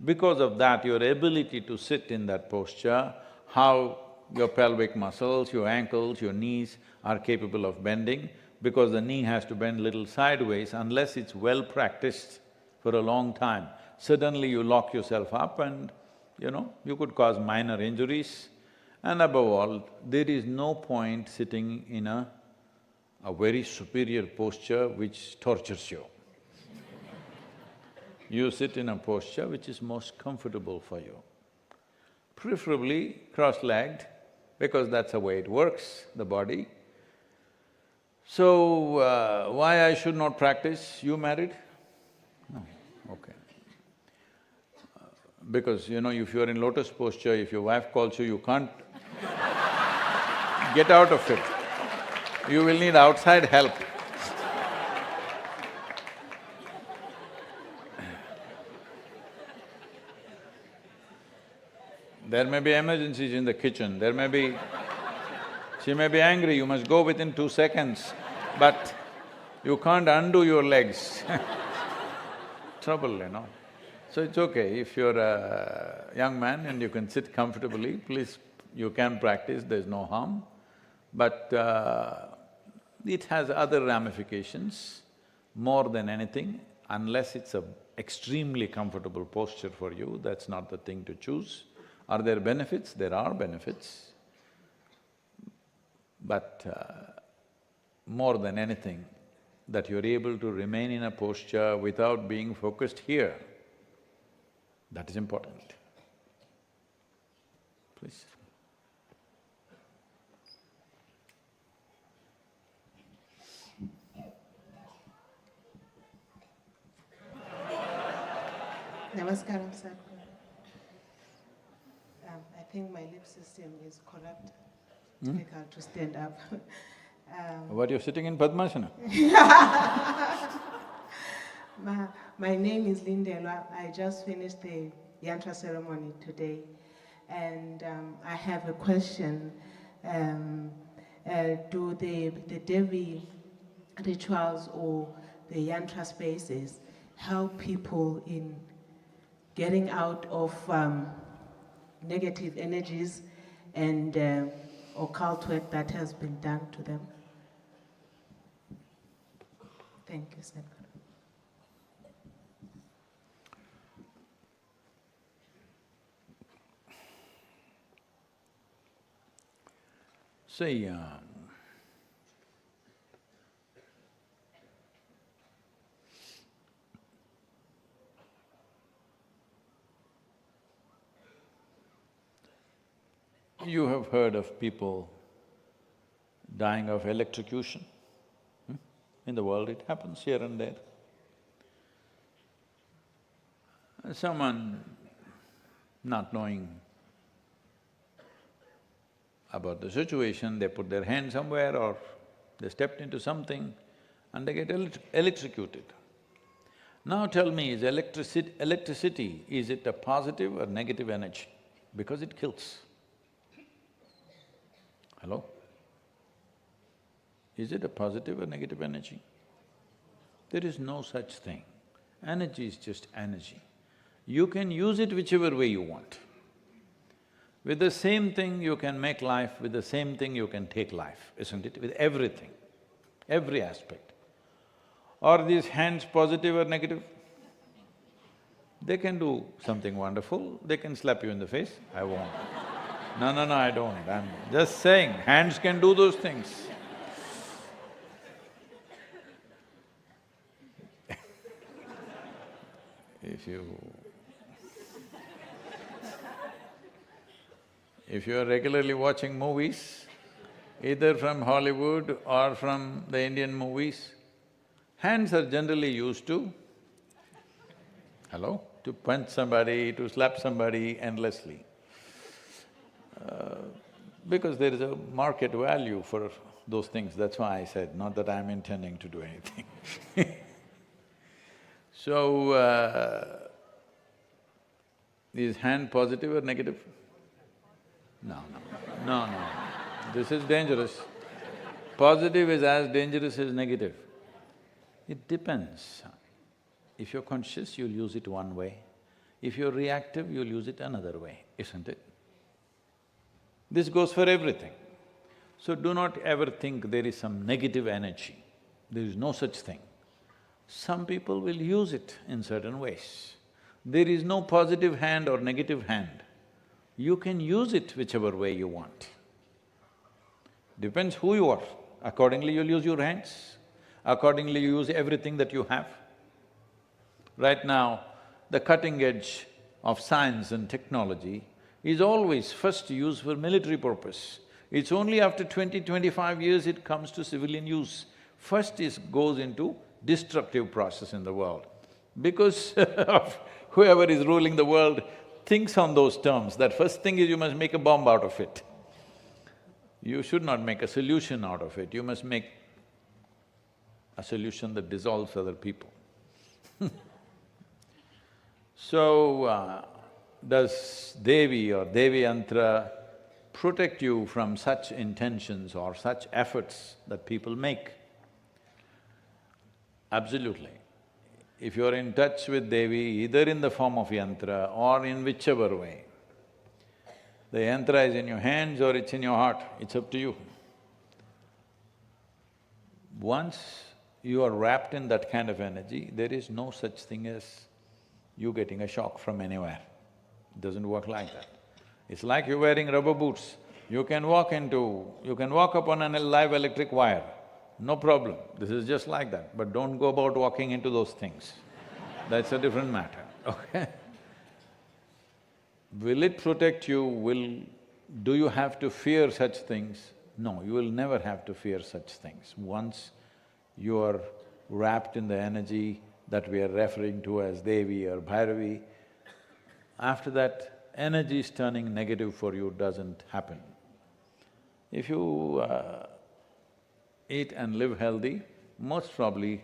Because of that, your ability to sit in that posture, how your pelvic muscles, your ankles, your knees are capable of bending, because the knee has to bend little sideways, unless it's well practiced for a long time, suddenly you lock yourself up and, you could cause minor injuries. And above all, there is no point sitting in a very superior posture which tortures you. You sit in a posture which is most comfortable for you, preferably cross-legged, because that's the way it works, the body. So, why I should not practice? You married? No, okay. Because if you're in lotus posture, if your wife calls you, you can't get out of it. You will need outside help. There may be emergencies in the kitchen, she may be angry, you must go within 2 seconds, but you can't undo your legs. Trouble. So it's okay, if you're a young man and you can sit comfortably, please, you can practice, there's no harm. But it has other ramifications more than anything. Unless it's a extremely comfortable posture for you, that's not the thing to choose. Are there benefits? There are benefits. But more than anything, that you're able to remain in a posture without being focused here, that is important. Please. Namaskaram, sir. I think my lip system is corrupt. Difficult to stand up. What, you're sitting in Padmasana? My name is Lindelwa. I just finished the yantra ceremony today, and I have a question. Do the Devi rituals or the yantra spaces help people in getting out of negative energies and occult work that has been done to them? Thank you, sir. See, you have heard of people dying of electrocution. In the world it happens here and there. Someone not knowing about the situation, they put their hand somewhere or they stepped into something and they get electrocuted. Now tell me, is electricity, is it a positive or negative energy? Because it kills. Hello? Is it a positive or negative energy? There is no such thing. Energy is just energy. You can use it whichever way you want. With the same thing you can make life, with the same thing you can take life, isn't it? With everything, every aspect. Are these hands positive or negative? They can do something wonderful, they can slap you in the face, I won't. No, I don't, I'm just saying, hands can do those things. If you are regularly watching movies, either from Hollywood or from the Indian movies, hands are generally used to, hello, to punch somebody, to slap somebody endlessly. Because there is a market value for those things, that's why I said, not that I'm intending to do anything. So, is hand positive or negative? No. This is dangerous. Positive is as dangerous as negative. It depends. If you're conscious, you'll use it one way. If you're reactive, you'll use it another way, isn't it? This goes for everything. So do not ever think there is some negative energy. There is no such thing. Some people will use it in certain ways. There is no positive hand or negative hand. You can use it whichever way you want. Depends who you are. Accordingly you'll use your hands, accordingly you use everything that you have. Right now, the cutting edge of science and technology is always first used for military purpose. It's only after 20-25 years it comes to civilian use. First goes into destructive process in the world. Because of whoever is ruling the world, thinks on those terms, that first thing is you must make a bomb out of it. You should not make a solution out of it, you must make a solution that dissolves other people. So, does Devi or Devi Yantra protect you from such intentions or such efforts that people make? Absolutely. If you're in touch with Devi, either in the form of yantra or in whichever way, the yantra is in your hands or it's in your heart, it's up to you. Once you are wrapped in that kind of energy, there is no such thing as you getting a shock from anywhere. It doesn't work like that. It's like you're wearing rubber boots. You can walk upon a live electric wire, no problem. This is just like that, but don't go about walking into those things. That's a different matter, okay? Will it protect you? Do you have to fear such things? No, you will never have to fear such things. Once you are wrapped in the energy that we are referring to as Devi or Bhairavi, after that, energy is turning negative for you doesn't happen. If you eat and live healthy, most probably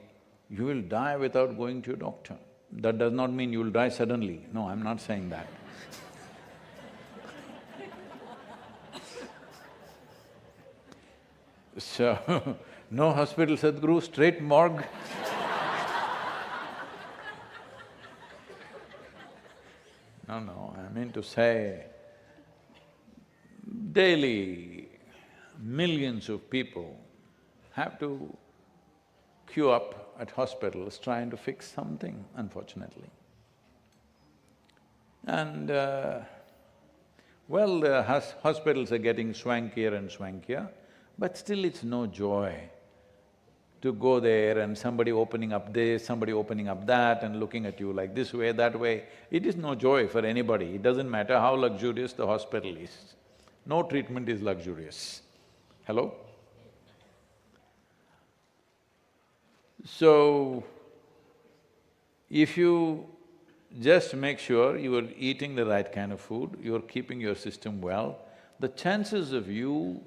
you will die without going to your doctor. That does not mean you will die suddenly. No, I'm not saying that. So, no hospital, Sadhguru, straight morgue. No, I mean to say, daily millions of people have to queue up at hospitals trying to fix something, unfortunately. And well, the hospitals are getting swankier and swankier, but still it's no joy to go there and somebody opening up this, somebody opening up that and looking at you like this way, that way. It is no joy for anybody, it doesn't matter how luxurious the hospital is. No treatment is luxurious. Hello? So, if you just make sure you are eating the right kind of food, you are keeping your system well, the chances of you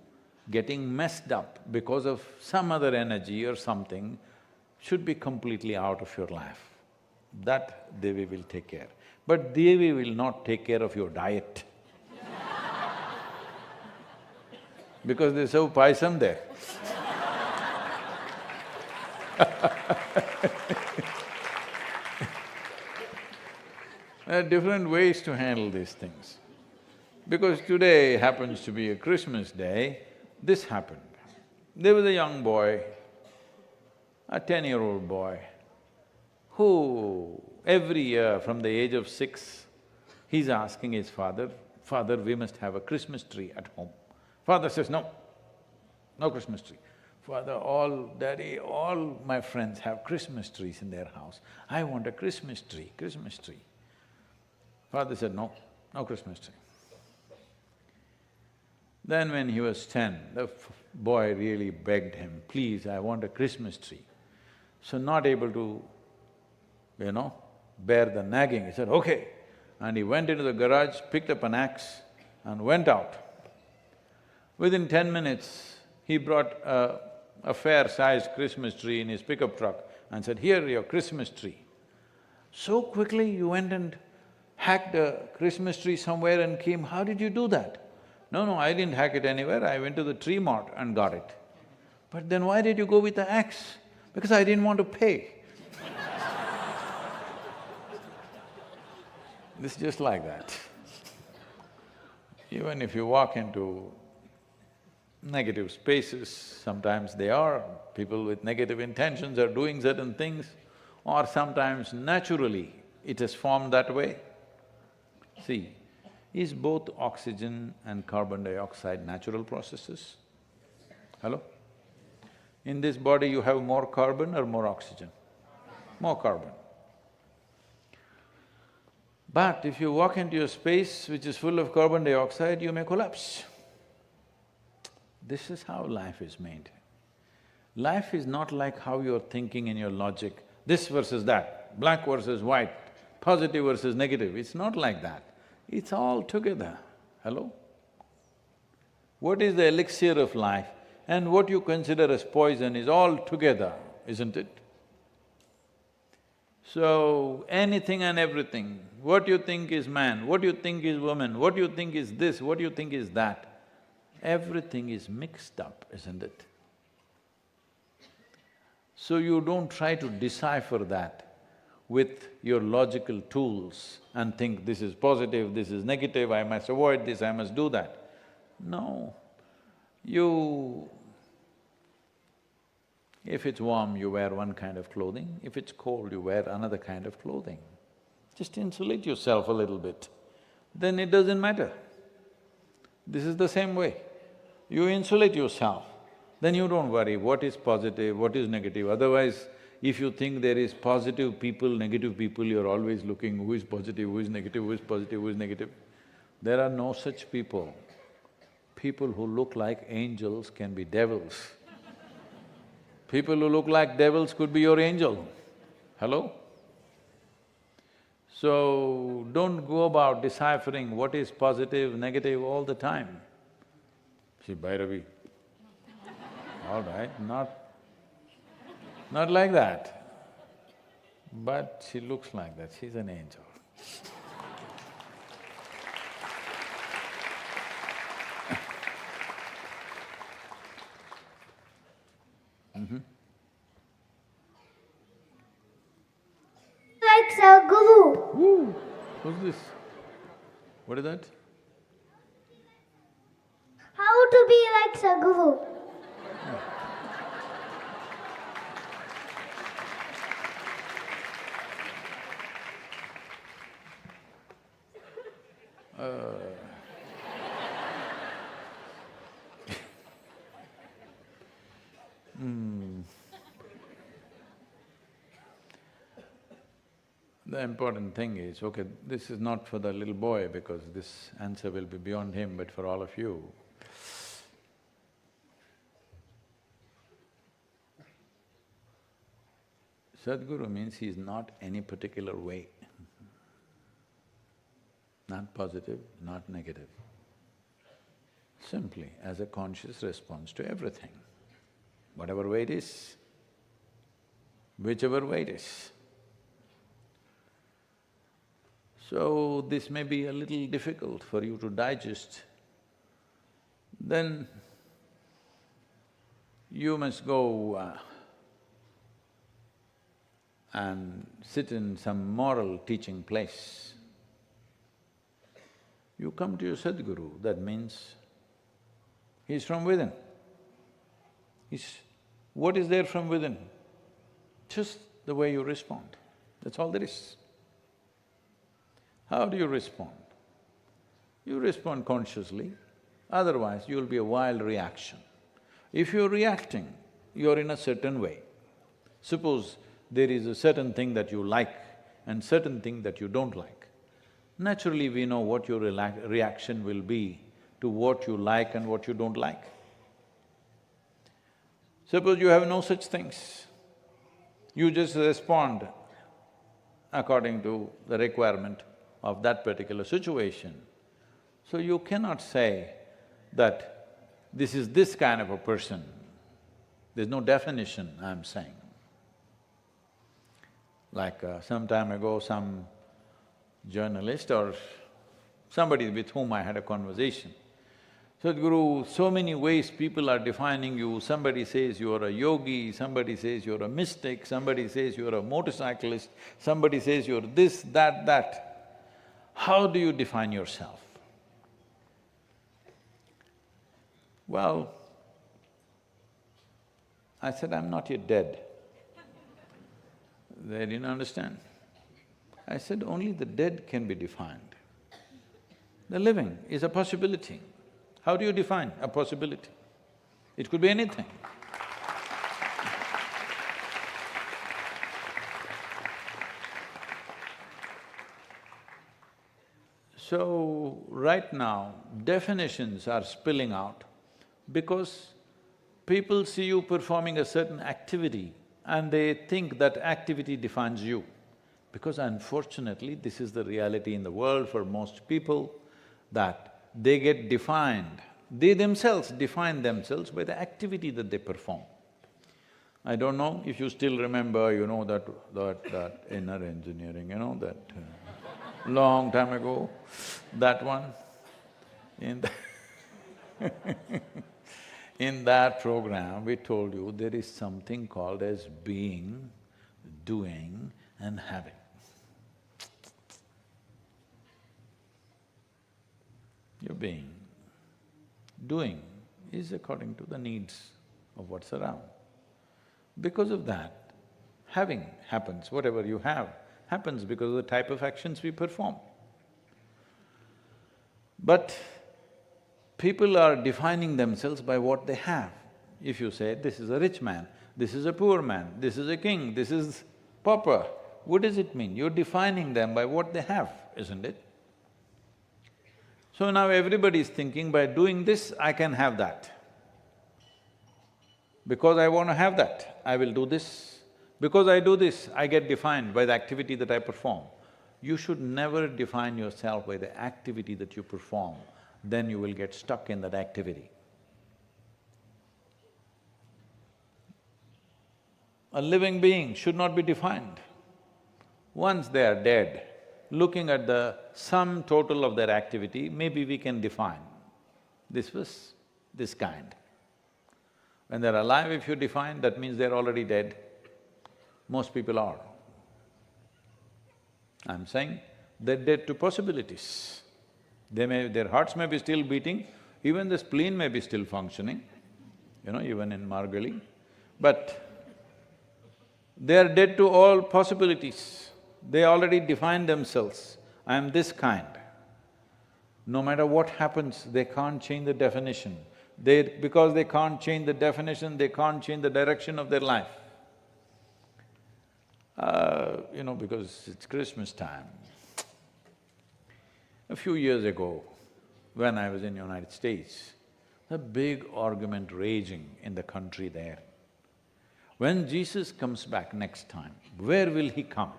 getting messed up because of some other energy or something should be completely out of your life. That Devi will take care. But Devi will not take care of your diet because they serve payasam there. There are different ways to handle these things. Because today happens to be a Christmas day, this happened. There was a young boy, a 10-year-old boy, who every year from the age of 6, he's asking his father, "Father, we must have a Christmas tree at home." Father says, "No, no Christmas tree." "Father, Daddy, all my friends have Christmas trees in their house. I want a Christmas tree, Christmas tree." Father said, "No, no Christmas tree." Then when he was 10, the boy really begged him, "Please, I want a Christmas tree." So not able to, bear the nagging, he said, "Okay." And he went into the garage, picked up an axe and went out. Within 10 minutes, he brought a fair-sized Christmas tree in his pickup truck and said, "Here, your Christmas tree." "So quickly you went and hacked a Christmas tree somewhere and came, how did you do that?" No, I didn't hack it anywhere, I went to the tree mart and got it." "But then why did you go with the axe?" "Because I didn't want to pay." It's just like that. Even if you walk into negative spaces, sometimes they are, people with negative intentions are doing certain things, or sometimes naturally it has formed that way. See, is both oxygen and carbon dioxide natural processes? Hello? In this body you have more carbon or more oxygen? More carbon. But if you walk into a space which is full of carbon dioxide, you may collapse. This is how life is made. Life is not like how you're thinking in your logic, this versus that, black versus white, positive versus negative, it's not like that. It's all together. Hello? What is the elixir of life and what you consider as poison is all together, isn't it? So, anything and everything, what you think is man, what you think is woman, what you think is this, what you think is that, everything is mixed up, isn't it? So you don't try to decipher that with your logical tools and think this is positive, this is negative, I must avoid this, I must do that. No, if it's warm, you wear one kind of clothing, if it's cold, you wear another kind of clothing. Just insulate yourself a little bit, then it doesn't matter. This is the same way. You insulate yourself, then you don't worry what is positive, what is negative. Otherwise, if you think there is positive people, negative people, you're always looking who is positive, who is negative, who is positive, who is negative. There are no such people. People who look like angels can be devils. People who look like devils could be your angel. Hello? So, don't go about deciphering what is positive, negative all the time. See, Bhairavi, all right, not like that. But she looks like that, she's an angel. Like Sadhguru. Woo! Who's this? What is that? How to be like Sadhguru? The important thing is, okay, this is not for the little boy because this answer will be beyond him, but for all of you. Sadhguru means he is not any particular way, not positive, not negative. Simply as a conscious response to everything, whatever way it is, whichever way it is. So, this may be a little difficult for you to digest, then you must go and sit in some moral teaching place. You come to your Sadhguru, that means he's from within. What is there from within? Just the way you respond, that's all there is. How do you respond? You respond consciously, otherwise you'll be a wild reaction. If you're reacting, you're in a certain way. Suppose there is a certain thing that you like and certain thing that you don't like. Naturally, we know what your reaction will be to what you like and what you don't like. Suppose you have no such things, you just respond according to the requirement of that particular situation. So you cannot say that this is this kind of a person. There's no definition, I'm saying. Like some time ago, some journalist or somebody with whom I had a conversation, Sadhguru, so many ways people are defining you. Somebody says you're a yogi, somebody says you're a mystic, somebody says you're a motorcyclist, somebody says you're this, that. How do you define yourself? Well, I said, I'm not yet dead. They didn't understand. I said, only the dead can be defined. The living is a possibility. How do you define a possibility? It could be anything. So, right now, definitions are spilling out because people see you performing a certain activity and they think that activity defines you. Because unfortunately, this is the reality in the world for most people, that they get defined, they themselves define themselves by the activity that they perform. I don't know if you still remember, you know, that inner engineering, you know, that long time ago, that one, in in that program, we told you there is something called as being, doing and having. Your being, doing is according to the needs of what's around. Because of that, having happens, whatever you have happens because of the type of actions we perform. But people are defining themselves by what they have. If you say, this is a rich man, this is a poor man, this is a king, this is pauper, what does it mean? You're defining them by what they have, isn't it? So now everybody is thinking, by doing this, I can have that. Because I want to have that, I will do this. Because I do this, I get defined by the activity that I perform. You should never define yourself by the activity that you perform, then you will get stuck in that activity. A living being should not be defined. Once they are dead, looking at the sum total of their activity, maybe we can define, this was this kind. When they're alive, if you define, that means they're already dead. Most people are. I'm saying they're dead to possibilities. Their hearts may be still beating, even the spleen may be still functioning, you know, even in Margali, but they are dead to all possibilities. They already define themselves, I am this kind. No matter what happens, they can't change the definition. Because they can't change the definition, they can't change the direction of their life. You know, because it's Christmas time. A few years ago, when I was in United States, a big argument raging in the country there. When Jesus comes back next time, where will he come?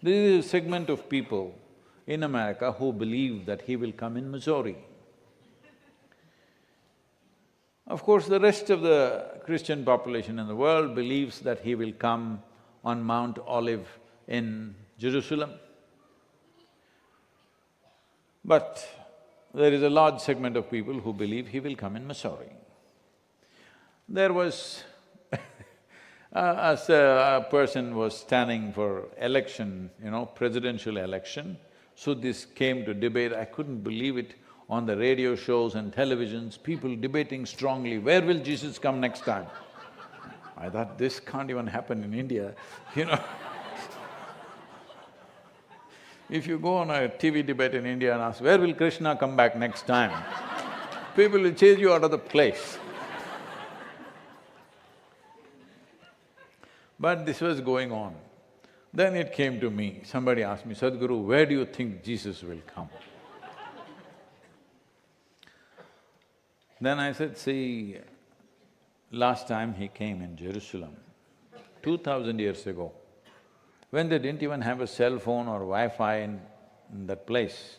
There is a segment of people in America who believe that he will come in Missouri. Of course, the rest of the Christian population in the world believes that he will come on Mount Olive in Jerusalem. But there is a large segment of people who believe he will come in Missouri. There was a person was standing for election, you know, presidential election, so this came to debate. I couldn't believe it. On the radio shows and televisions, people debating strongly, where will Jesus come next time? I thought, this can't even happen in India, you know. If you go on a TV debate in India and ask, where will Krishna come back next time? People will chase you out of the place. But this was going on. Then it came to me, somebody asked me, Sadhguru, where do you think Jesus will come? Then I said, see, last time he came in Jerusalem, 2000 years ago, when they didn't even have a cell phone or Wi-Fi in that place,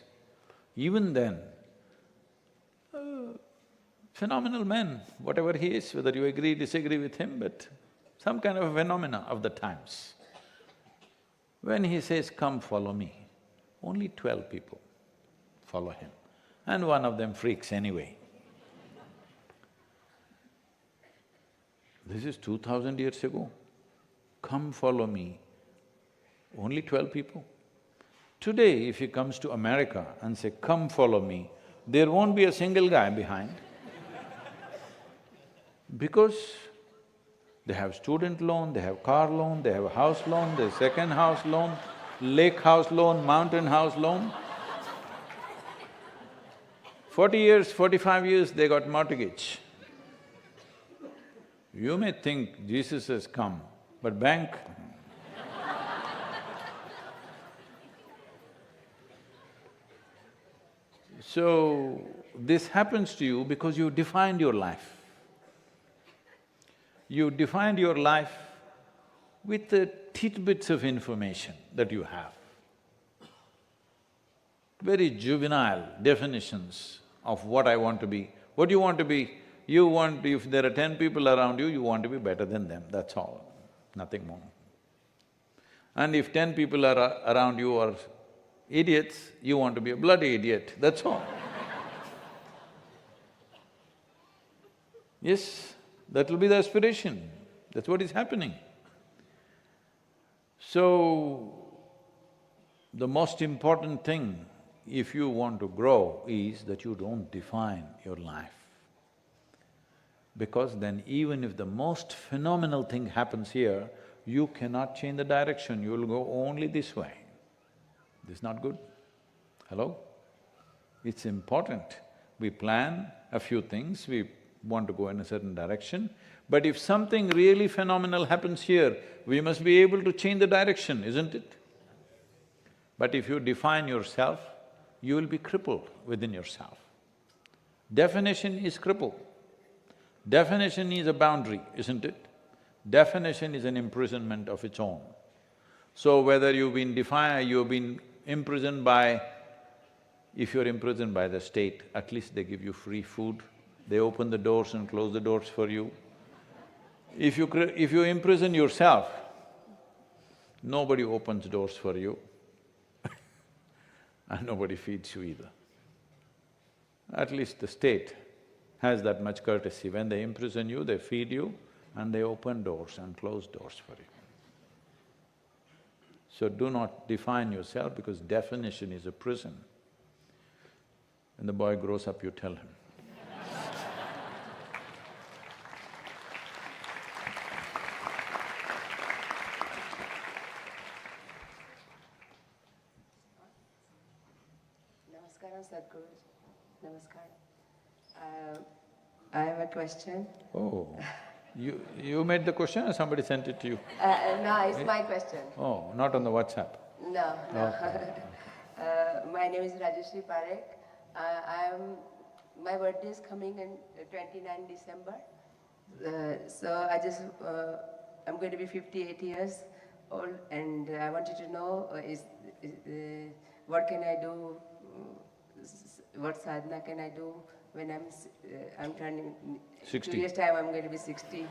even then, phenomenal man, whatever he is, whether you agree, disagree with him, but some kind of a phenomena of the times. When he says, come follow me, only 12 people follow him, and one of them freaks anyway. This is 2000 years ago. Come follow me, only 12 people. Today, if he comes to America and say, come follow me, there won't be a single guy behind. Because they have student loan, they have car loan, they have a house loan, there's second house loan, lake house loan, mountain house loan. 40 years, 45 years, they got mortgage. You may think Jesus has come, but bank. So, this happens to you because you defined your life. You defined your life with the tidbits of information that you have. Very juvenile definitions of what I want to be. What you want to be? You want… if there are 10 people around you, you want to be better than them, that's all, nothing more. And if 10 people are around you are idiots, you want to be a bloody idiot, that's all. Yes, that will be the aspiration, that's what is happening. So, the most important thing if you want to grow is that you don't define your life. Because then even if the most phenomenal thing happens here, you cannot change the direction, you will go only this way. This is not good. Hello? It's important. We plan a few things, we want to go in a certain direction, but if something really phenomenal happens here, we must be able to change the direction, isn't it? But if you define yourself, you will be crippled within yourself. Definition is cripple. Definition is a boundary, isn't it? Definition is an imprisonment of its own. So whether you've been imprisoned by… if you're imprisoned by the state, at least they give you free food, they open the doors and close the doors for you. If you imprison yourself, nobody opens doors for you and nobody feeds you either. At least the state has that much courtesy. When they imprison you, they feed you and they open doors and close doors for you. So do not define yourself because definition is a prison. When the boy grows up, you tell him. Namaskaram, Sadhguru. Namaskaram. I have a question. Oh, you made the question or somebody sent it to you? No, it's my question. Oh, not on the WhatsApp? No, no. Okay. My name is Rajeshri Parekh. My birthday is coming in 29 December. So I'm going to be 58 years old, and I wanted to know what can I do, what sadhana can I do when I'm turning… 60. 2 years' time I'm going to be 60.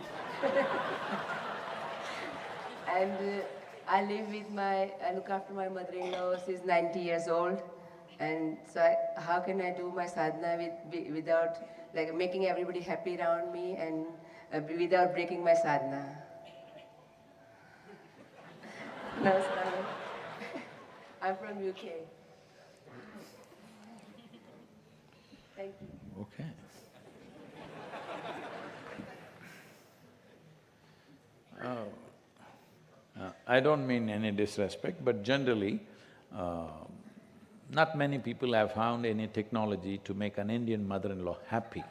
And I live with I look after my mother-in-law, she's 90 years old. And so how can I do my sadhana without like making everybody happy around me and without breaking my sadhana? Namaskaram. I'm from UK. Thank you. Okay. I don't mean any disrespect, but generally, not many people have found any technology to make an Indian mother-in-law happy.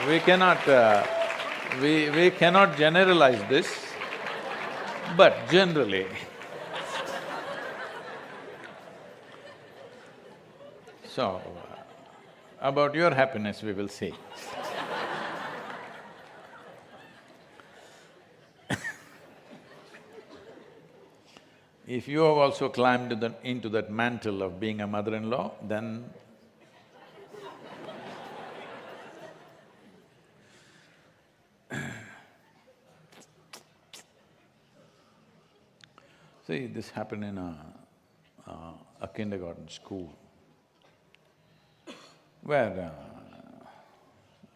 We cannot generalize this, but generally, so, about your happiness we will see. If you have also climbed into that mantle of being a mother-in-law, then see, this happened in a kindergarten school where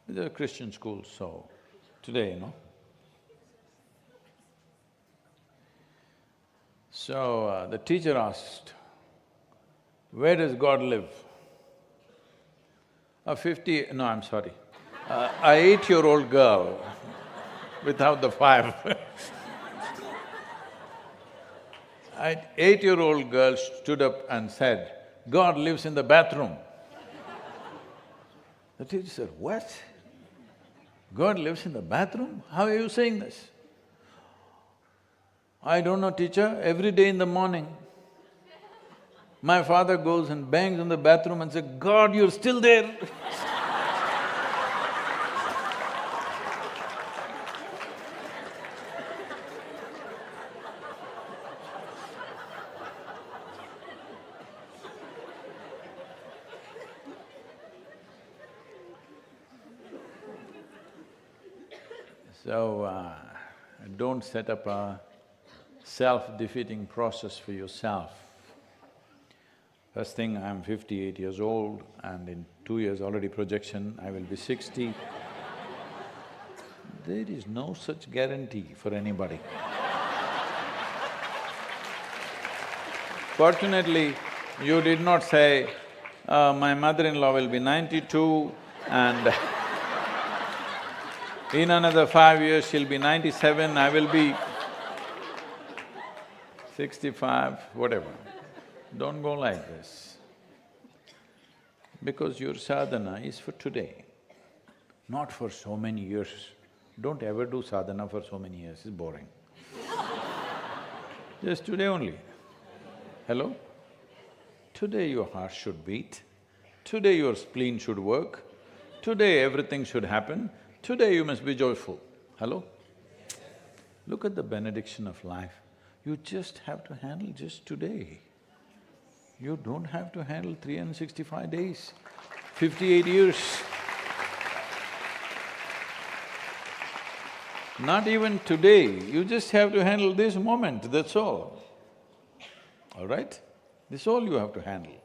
they're Christian schools, so today, So, the teacher asked, where does God live? A 8-year-old girl without the 5. An 8-year-old girl stood up and said, God lives in the bathroom. The teacher said, what? God lives in the bathroom? How are you saying this? I don't know, teacher, every day in the morning, my father goes and bangs on the bathroom and says, God, you're still there. So, don't set up a self-defeating process for yourself. First thing, I'm 58 years old and in 2 years already projection, I will be 60. There is no such guarantee for anybody. Fortunately, you did not say, my mother-in-law will be 92 and in another 5 years she'll be 97, I will be 65, whatever. Don't go like this. Because your sadhana is for today, not for so many years. Don't ever do sadhana for so many years, it's boring. Just today only. Hello? Today your heart should beat, today your spleen should work, today everything should happen, today you must be joyful. Hello? Look at the benediction of life. You just have to handle just today. You don't have to handle 365 days, 58 years. Not even today, you just have to handle this moment, that's all. All right? This is all you have to handle.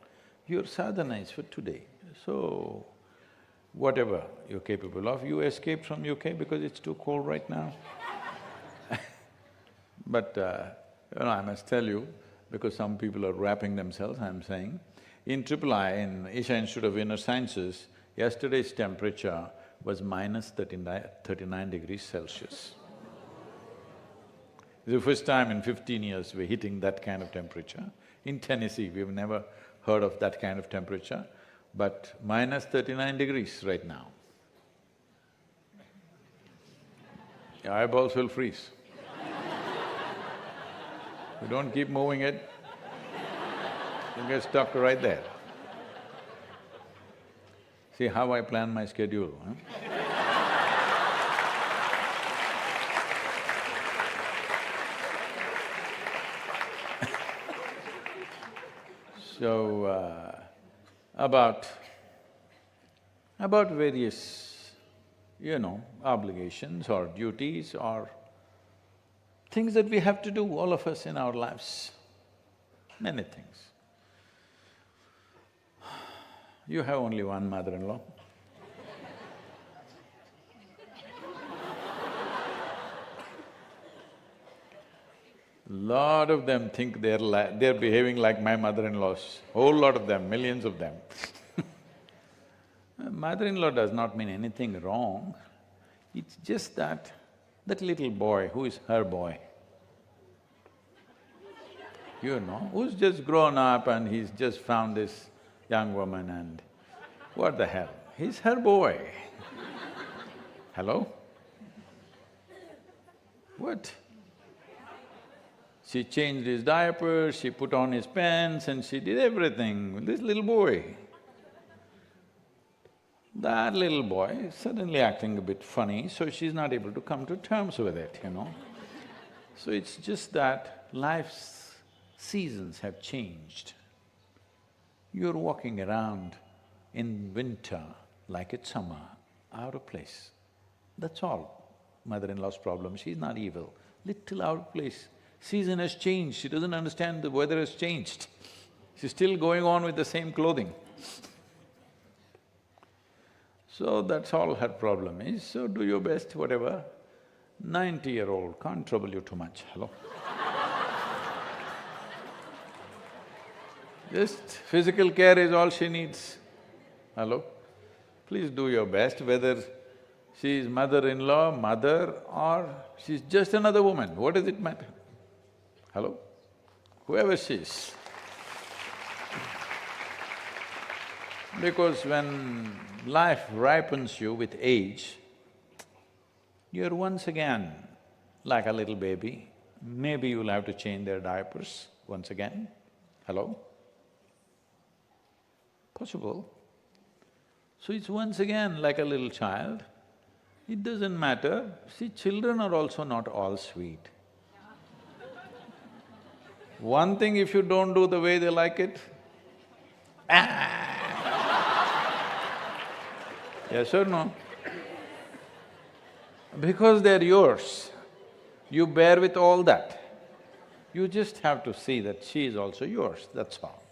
Your sadhana is for today. So, whatever you're capable of, you escaped from UK because it's too cold right now. But I must tell you, because some people are wrapping themselves, I'm saying, in III, in Isha Institute of Inner Sciences, yesterday's temperature was minus 39 degrees Celsius. It's the first time in 15 years we're hitting that kind of temperature. In Tennessee, we've never heard of that kind of temperature, but minus 39 degrees right now. Your eyeballs will freeze. You don't keep moving it, you get stuck right there. See how I plan my schedule, huh? So, about various, obligations or duties or things that we have to do, all of us in our lives, many things. You have only one mother-in-law. Lot of them think they're behaving like my mother-in-laws, whole lot of them, millions of them. Mother-in-law does not mean anything wrong, it's just that little boy who is her boy, who's just grown up and he's just found this young woman and what the hell, he's her boy. Hello? What? She changed his diapers, she put on his pants and she did everything with this little boy. That little boy is suddenly acting a bit funny, so she's not able to come to terms with it, So it's just that life's seasons have changed. You're walking around in winter like it's summer, out of place. That's all mother-in-law's problem, she's not evil, little out of place. Season has changed, she doesn't understand the weather has changed. She's still going on with the same clothing. So that's all her problem is, so do your best, whatever. 90-year-old can't trouble you too much, hello? Just physical care is all she needs, hello? Please do your best, whether she is mother-in-law, mother, or she's just another woman, what does it matter? Hello? Whoever she is. Because when life ripens you with age, you're once again like a little baby. Maybe you'll have to change their diapers once again. Hello? Possible. So it's once again like a little child. It doesn't matter. See, children are also not all sweet. One thing, if you don't do the way they like it, yes or no? Because they're yours. You bear with all that. You just have to see that she is also yours, that's all.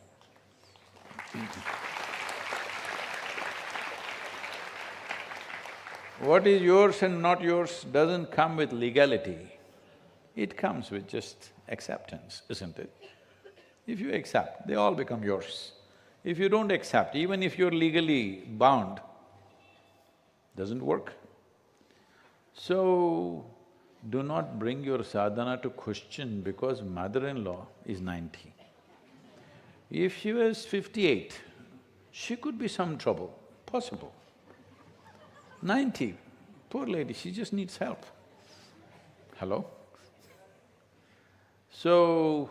What is yours and not yours doesn't come with legality. It comes with just acceptance, isn't it? If you accept, they all become yours. If you don't accept, even if you're legally bound, doesn't work. So, do not bring your sadhana to question because mother-in-law is 90. If she was 58, she could be some trouble, possible. 90, poor lady, she just needs help. Hello? So,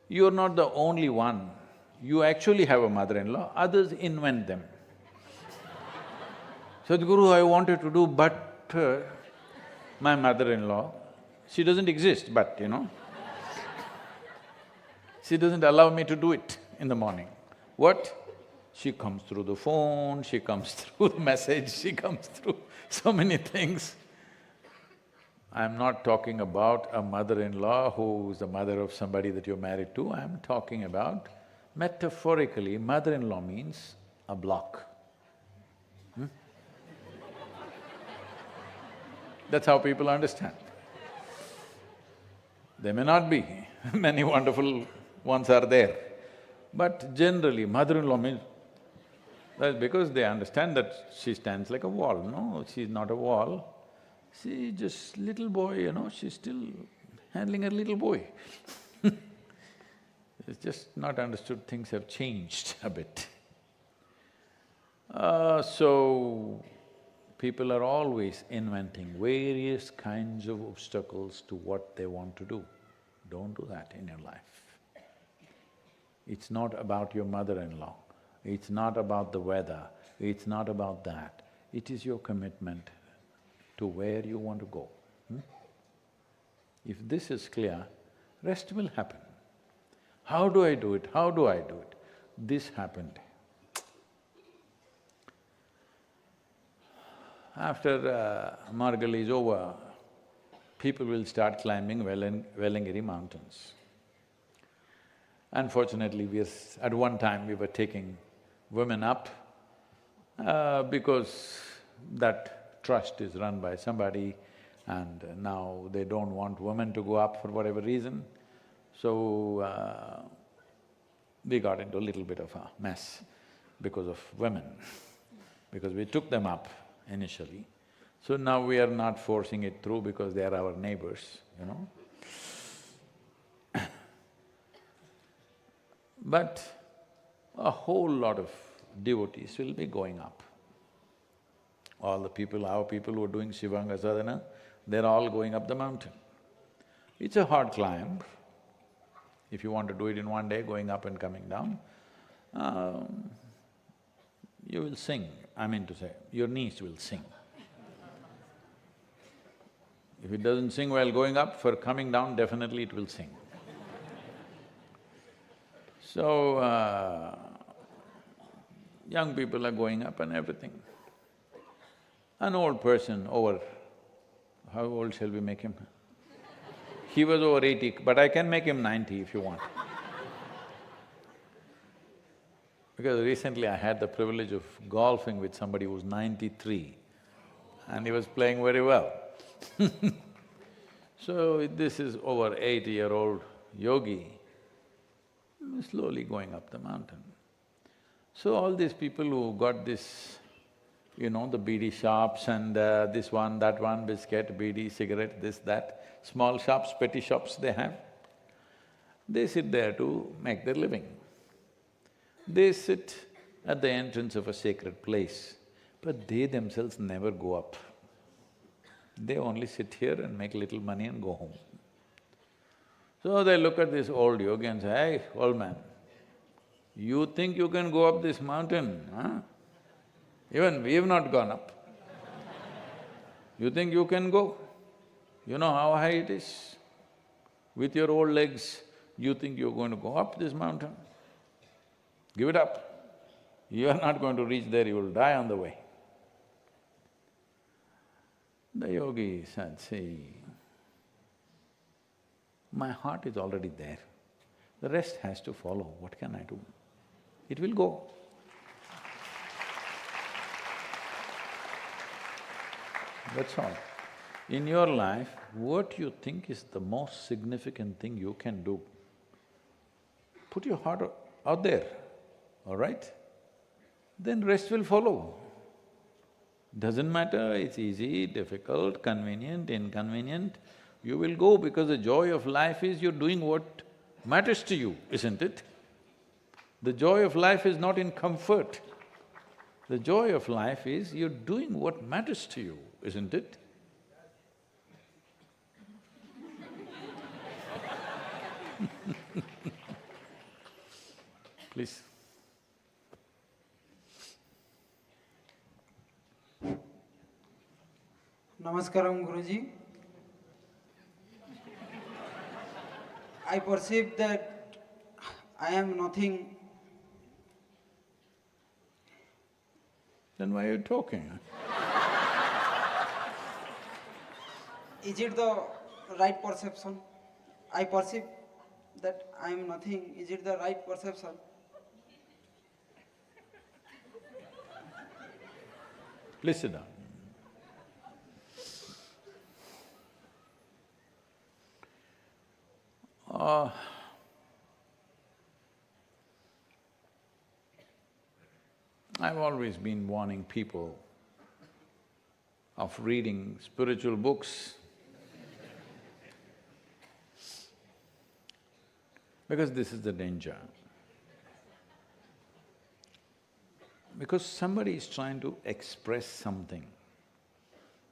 you're not the only one. You actually have a mother-in-law, others invent them. Sadhguru, I wanted to do, but my mother-in-law, she doesn't exist, but you know, she doesn't allow me to do it in the morning. What? She comes through the phone, she comes through the message, she comes through so many things. I'm not talking about a mother-in-law who's the mother of somebody that you're married to, I'm talking about metaphorically, mother-in-law means a block. That's how people understand. There may not be, many wonderful ones are there, but generally mother-in-law means… That's because they understand that she stands like a wall. No, she's not a wall. She's just little boy, you know, she's still handling her little boy. It's just not understood, things have changed a bit. So, people are always inventing various kinds of obstacles to what they want to do. Don't do that in your life. It's not about your mother-in-law, it's not about the weather, it's not about that. It is your commitment to where you want to go. If this is clear, rest will happen. How do I do it? How do I do it? This happened. After Margali is over, people will start climbing Velangiri mountains. Unfortunately, at one time we were taking women up because that trust is run by somebody and now they don't want women to go up for whatever reason. So, we got into a little bit of a mess because of women, because we took them up initially. So now we are not forcing it through because they are our neighbors, you know. But a whole lot of devotees will be going up. All the people, our people who are doing Shivanga sadhana, they're all going up the mountain. It's a hard climb. If you want to do it in one day, going up and coming down, you will sing, I mean to say, your knees will sing. If it doesn't sing while going up, for coming down, definitely it will sing. So, young people are going up and everything. An old person over… how old shall we make him? He was over 80, but I can make him 90 if you want. Because recently I had the privilege of golfing with somebody who's 93 and he was playing very well. So this is over 80-year-old yogi, slowly going up the mountain. So all these people who got this, you know, the beedi shops and this one, that one, biscuit, beedi, cigarette, this, that, small shops, petty shops they have, they sit there to make their living. They sit at the entrance of a sacred place, but they themselves never go up. They only sit here and make little money and go home. So they look at this old yogi and say, "Hey, old man, you think you can go up this mountain, huh? Even we have not gone up. You think you can go? You know how high it is? With your old legs, you think you're going to go up this mountain? Give it up. You are not going to reach there, you will die on the way." The yogi said, see, my heart is already there. The rest has to follow. What can I do? It will go. That's all. In your life, what you think is the most significant thing you can do, put your heart out there, all right? Then rest will follow. Doesn't matter, it's easy, difficult, convenient, inconvenient, you will go because the joy of life is you're doing what matters to you, isn't it? The joy of life is not in comfort. The joy of life is you're doing what matters to you, isn't it? Please. Namaskaram, Guruji. I perceive that I am nothing. Then why are you talking? Is it the right perception? I perceive that I am nothing. Is it the right perception? Please sit down. I've always been warning people of reading spiritual books because this is the danger. Because somebody is trying to express something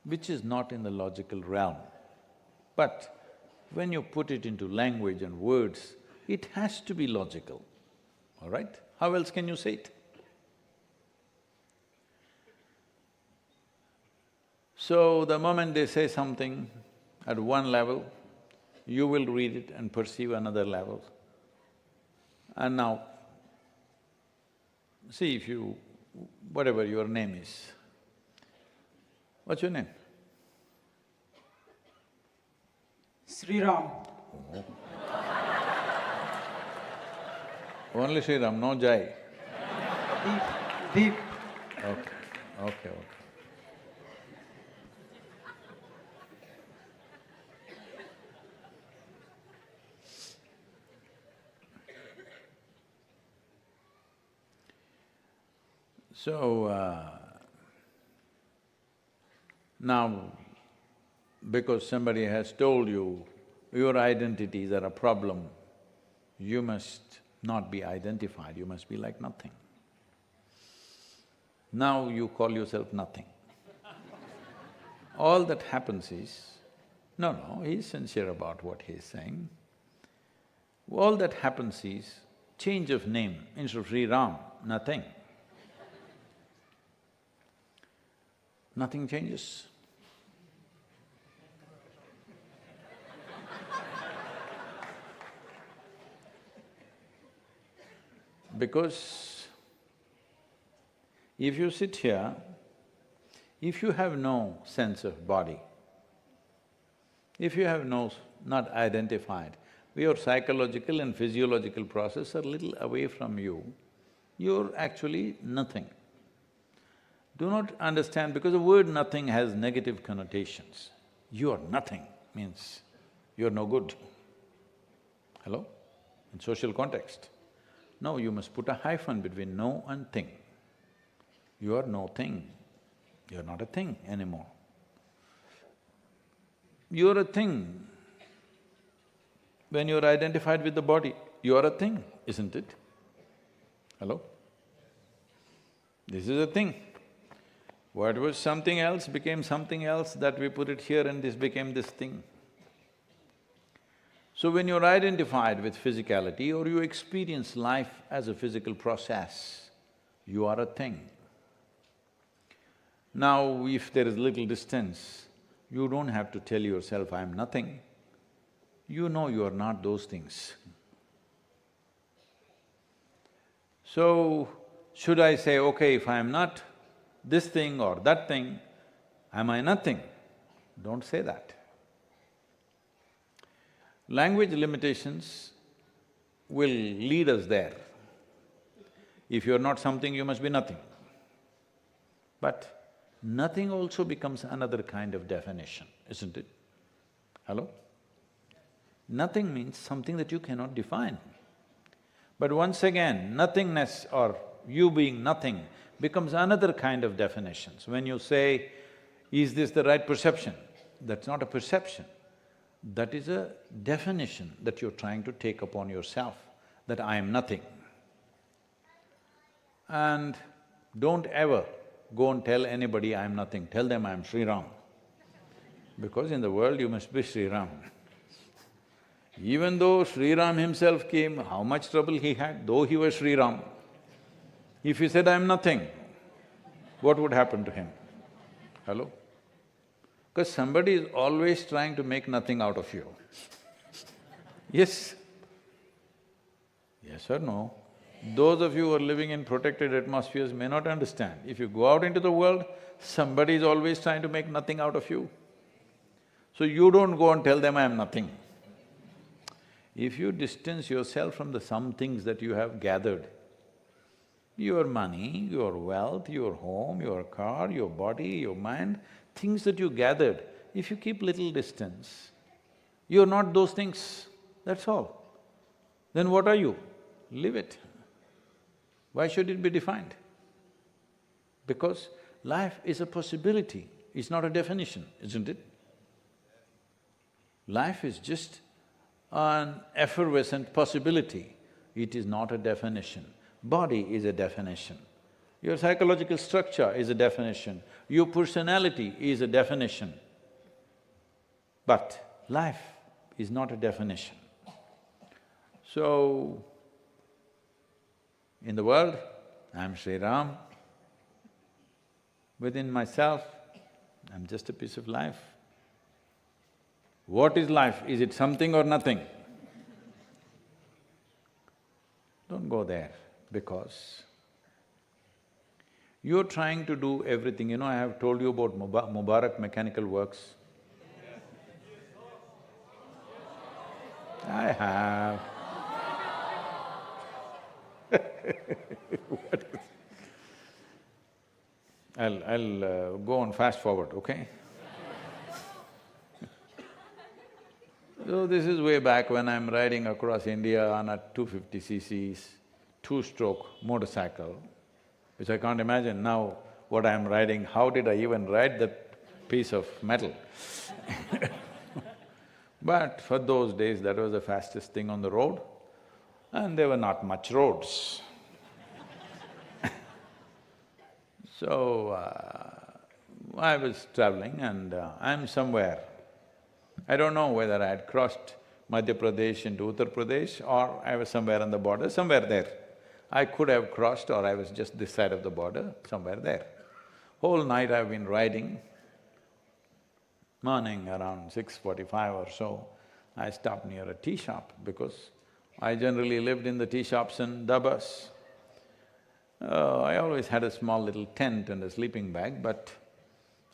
which is not in the logical realm. But when you put it into language and words, it has to be logical, all right? How else can you say it? So the moment they say something at one level, you will read it and perceive another level. And now, see if you… whatever your name is. What's your name? Sri Ram. Only Sri Ram, no Jai. Deep, deep. Okay. So, now, because somebody has told you your identities are a problem, you must not be identified, you must be like nothing. Now you call yourself nothing. All that happens is, no, he's sincere about what he's saying. All that happens is, change of name, instead of Sri Ram, nothing. Nothing changes. Because if you sit here, if you have no sense of body, if you have not identified, your psychological and physiological process are little away from you, you're actually nothing. Do not understand, because the word nothing has negative connotations. You are nothing means you're no good. Hello? In social context. No, you must put a hyphen between no and thing. You are no thing, you're not a thing anymore. You're a thing. When you're identified with the body, you're a thing, isn't it? Hello? This is a thing. What was something else became something else, that we put it here and this became this thing. So when you're identified with physicality or you experience life as a physical process, you are a thing. Now, if there is little distance, you don't have to tell yourself, I'm nothing. You know you are not those things. So, should I say, okay, if I am not this thing or that thing, am I nothing? Don't say that. Language limitations will lead us there. If you're not something, you must be nothing. But nothing also becomes another kind of definition, isn't it? Hello? Nothing means something that you cannot define. But once again, nothingness or you being nothing becomes another kind of definitions. When you say, is this the right perception? That's not a perception. That is a definition that you're trying to take upon yourself, that I am nothing. And don't ever go and tell anybody I am nothing, tell them I am Sri Ram. Because in the world you must be Sri Ram. Even though Sri Ram himself came, how much trouble he had, though he was Sri Ram. If he said, I am nothing, what would happen to him? Hello? Because somebody is always trying to make nothing out of you. Yes? Yes or no? Those of you who are living in protected atmospheres may not understand. If you go out into the world, somebody is always trying to make nothing out of you. So you don't go and tell them, I am nothing. If you distance yourself from the some things that you have gathered, your money, your wealth, your home, your car, your body, your mind, things that you gathered, if you keep little distance, you're not those things, that's all. Then what are you? Live it. Why should it be defined? Because life is a possibility, it's not a definition, isn't it? Life is just an effervescent possibility, it is not a definition. Body is a definition. Your psychological structure is a definition. Your personality is a definition. But life is not a definition. So, in the world, I'm Sri Ram. Within myself, I'm just a piece of life. What is life? Is it something or nothing? Don't go there, because you're trying to do everything. You know, I have told you about Mubarak Mechanical Works. I have. I'll go on fast forward, okay? So this is way back when I'm riding across India on a 250cc two-stroke motorcycle, which I can't imagine now what I'm riding, how did I even ride that piece of metal? But for those days, that was the fastest thing on the road, and there were not much roads. So, I was traveling and I'm somewhere. I don't know whether I had crossed Madhya Pradesh into Uttar Pradesh or I was somewhere on the border, somewhere there. I could have crossed or I was just this side of the border, somewhere there. Whole night I've been riding. Morning around 6:45 or so, I stopped near a tea shop because I generally lived in the tea shops and dabas. I always had a small little tent and a sleeping bag, but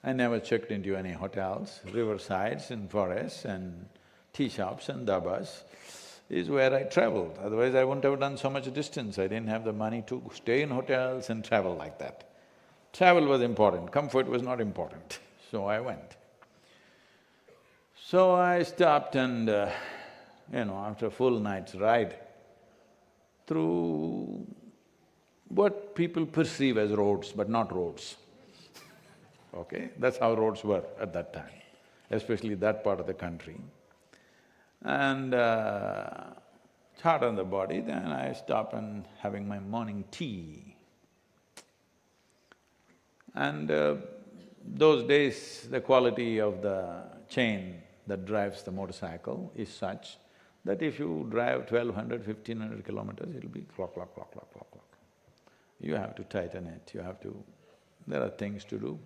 I never checked into any hotels. Riversides and forests and tea shops and dabas is where I traveled, otherwise I wouldn't have done so much distance. I didn't have the money to stay in hotels and travel like that. Travel was important, comfort was not important, so I went. So I stopped and, after a full night's ride through what people perceive as roads, but not roads. Okay? That's how roads were at that time, especially that part of the country. And it's hard on the body, then I stop and having my morning tea. And those days, the quality of the chain that drives the motorcycle is such that if you drive 1200, 1500 kilometers, it'll be clock, clock, clock, clock, clock, clock. You have to tighten it, you have to… there are things to do.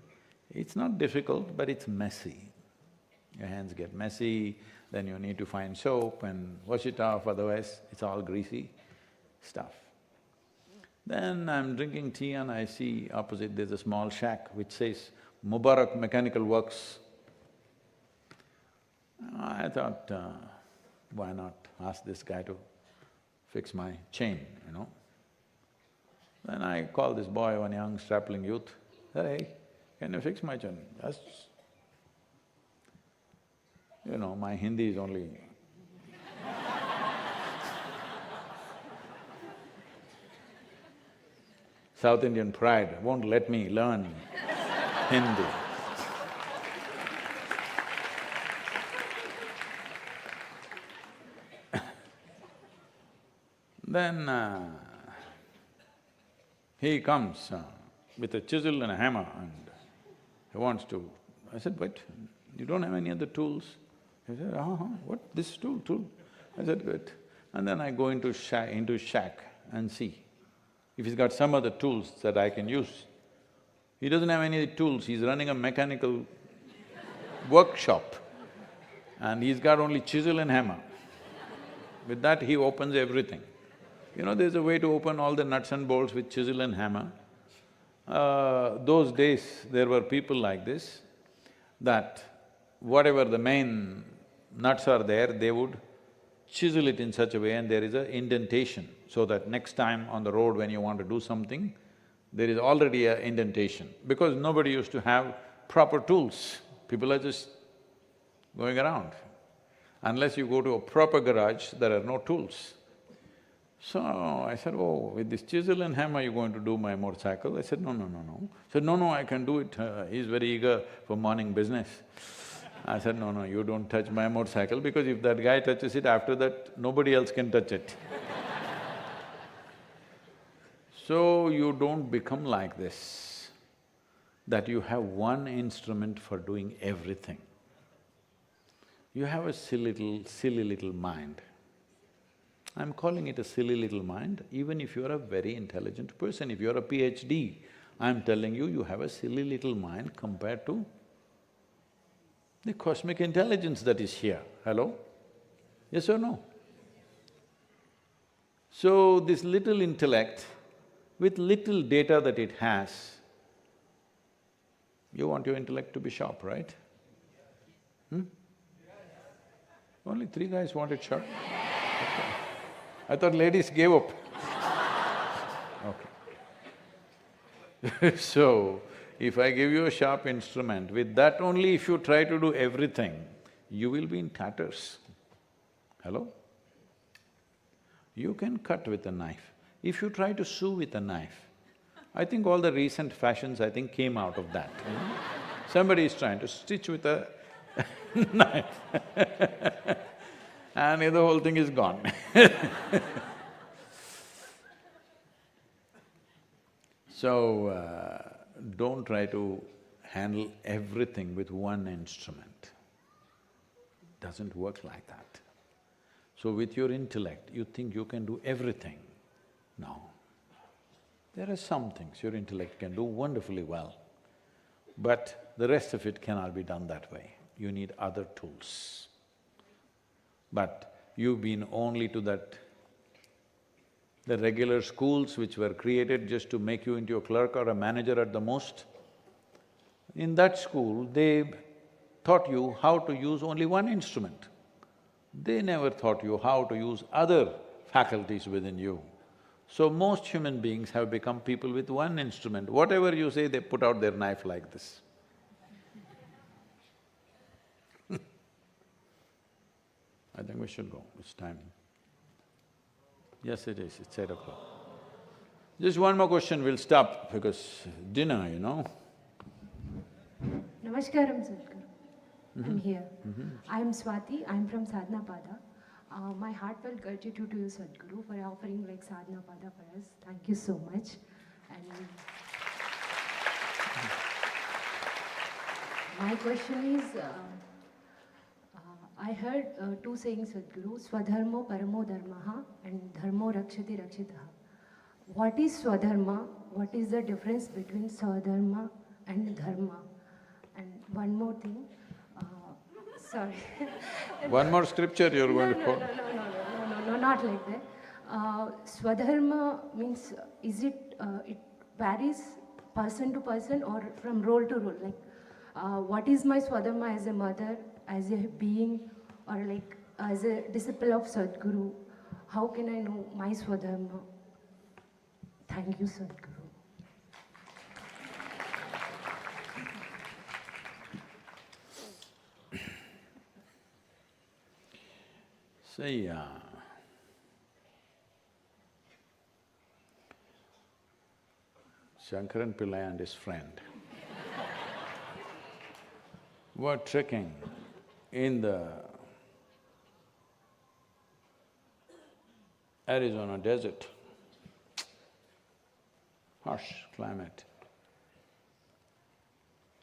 It's not difficult, but it's messy. Your hands get messy, then you need to find soap and wash it off, otherwise it's all greasy stuff. Then I'm drinking tea and I see opposite there's a small shack which says Mubarak Mechanical Works. I thought, why not ask this guy to fix my chain, you know. Then I called this boy, one young strapling youth, said, hey, can you fix my chain? That's… You know, my Hindi is only… South Indian pride won't let me learn Hindi. Then he comes with a chisel and a hammer and he wants to… I said, wait, you don't have any other tools? He said, what, this tool? I said, good. And then I go into shack and see if he's got some other tools that I can use. He doesn't have any tools, he's running a mechanical workshop and he's got only chisel and hammer. With that, he opens everything. You know, there's a way to open all the nuts and bolts with chisel and hammer. Those days, there were people like this, that whatever the main nuts are there, they would chisel it in such a way and there is a indentation, so that next time on the road when you want to do something, there is already a indentation. Because nobody used to have proper tools, people are just going around. Unless you go to a proper garage, there are no tools. So I said, oh, with this chisel and hammer you're going to do my motorcycle? I said, no. He said, no, I can do it. He's very eager for morning business. I said, no, you don't touch my motorcycle, because if that guy touches it, after that, nobody else can touch it. So you don't become like this, that you have one instrument for doing everything. You have a silly little mind. I'm calling it a silly little mind, even if you're a very intelligent person. If you're a PhD, I'm telling you, you have a silly little mind compared to the cosmic intelligence that is here. Hello? Yes or no? So this little intellect, with little data that it has, you want your intellect to be sharp, right? Only 3 guys wanted sharp? Okay. I thought ladies gave up. Okay. So, if I give you a sharp instrument, with that only if you try to do everything, you will be in tatters. Hello? You can cut with a knife. If you try to sew with a knife, I think all the recent fashions, I think, came out of that, you know? Somebody is trying to stitch with a knife and the whole thing is gone. So, don't try to handle everything with one instrument. Doesn't work like that. So with your intellect, you think you can do everything. No. There are some things your intellect can do wonderfully well, but the rest of it cannot be done that way. You need other tools. But you've been only to the regular schools which were created just to make you into a clerk or a manager at the most. In that school, they taught you how to use only one instrument. They never taught you how to use other faculties within you. So most human beings have become people with one instrument. Whatever you say, they put out their knife like this. I think we should go, it's time. Yes, it is, it's 8 o'clock. Just one more question, we'll stop because dinner, you know. Namaskaram, Sadhguru. I'm here. I'm Swati, I'm from Sadhana Pada. My heartfelt gratitude to you, Sadhguru, for offering like Sadhana Pada for us. Thank you so much. And my question is, I heard 2 sayings, Sadhguru, Swadharmo Paramo Dharmaha and Dharmo Rakshati Rakshitaha. What is Swadharma? What is the difference between Swadharma and Dharma? And one more thing, sorry. One more scripture you're going to quote? No, not like that. Swadharma means, is it, it varies person to person or from role to role? Like, what is my Swadharma as a mother as a being or like as a disciple of Sadhguru, how can I know my Swadharma? Thank you, Sadhguru. See, Shankaran Pillai and his friend were trekking in the Arizona desert, harsh climate.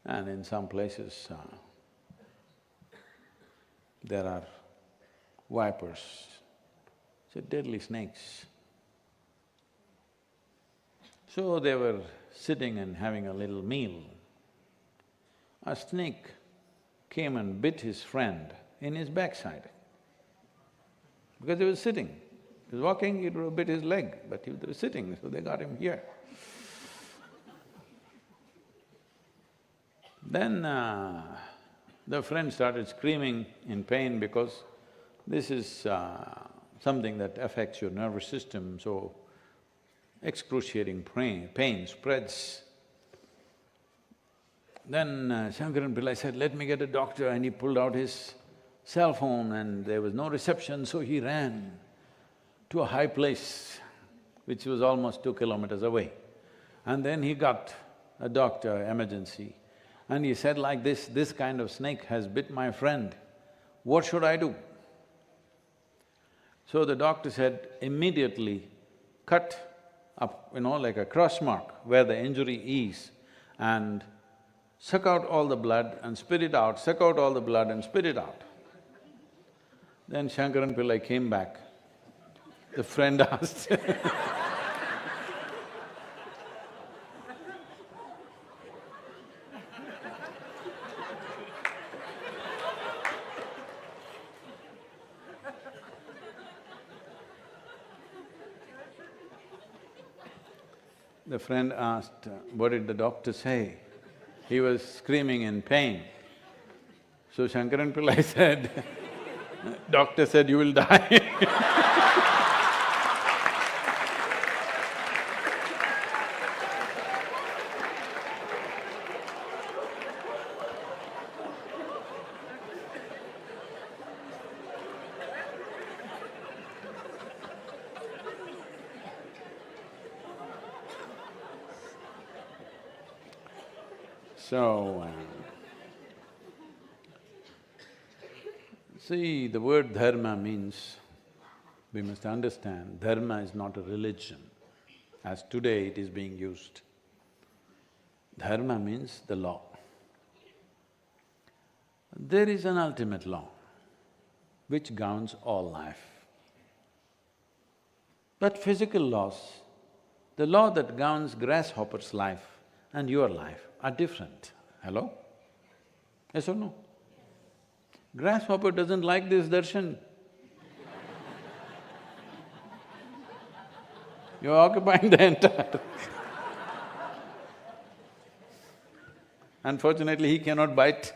And in some places, there are vipers, so deadly snakes. So they were sitting and having a little meal. A snake came and bit his friend in his backside. Because he was sitting. He was walking, it would have bit his leg, but he was sitting, so they got him here. Then the friend started screaming in pain because this is something that affects your nervous system, so excruciating pain spreads. Then Shankaran Pillai said, "Let me get a doctor," and he pulled out his cell phone and there was no reception, so he ran to a high place which was almost 2 kilometers away. And then he got a doctor, emergency, and he said like this kind of snake has bit my friend, what should I do? So the doctor said, immediately cut up, like a cross mark where the injury is, and suck out all the blood and spit it out, suck out all the blood and spit it out. Then Shankaran Pillai came back. The friend asked The friend asked, what did the doctor say? He was screaming in pain. So Shankaran Pillai said, doctor said, you will die. So, see, the word dharma means, we must understand, dharma is not a religion, as today it is being used. Dharma means the law. There is an ultimate law which governs all life. But physical laws, the law that governs grasshopper's life and your life are different. Hello? Yes or no? Grasshopper doesn't like this darshan. You're occupying the entire Unfortunately, he cannot bite.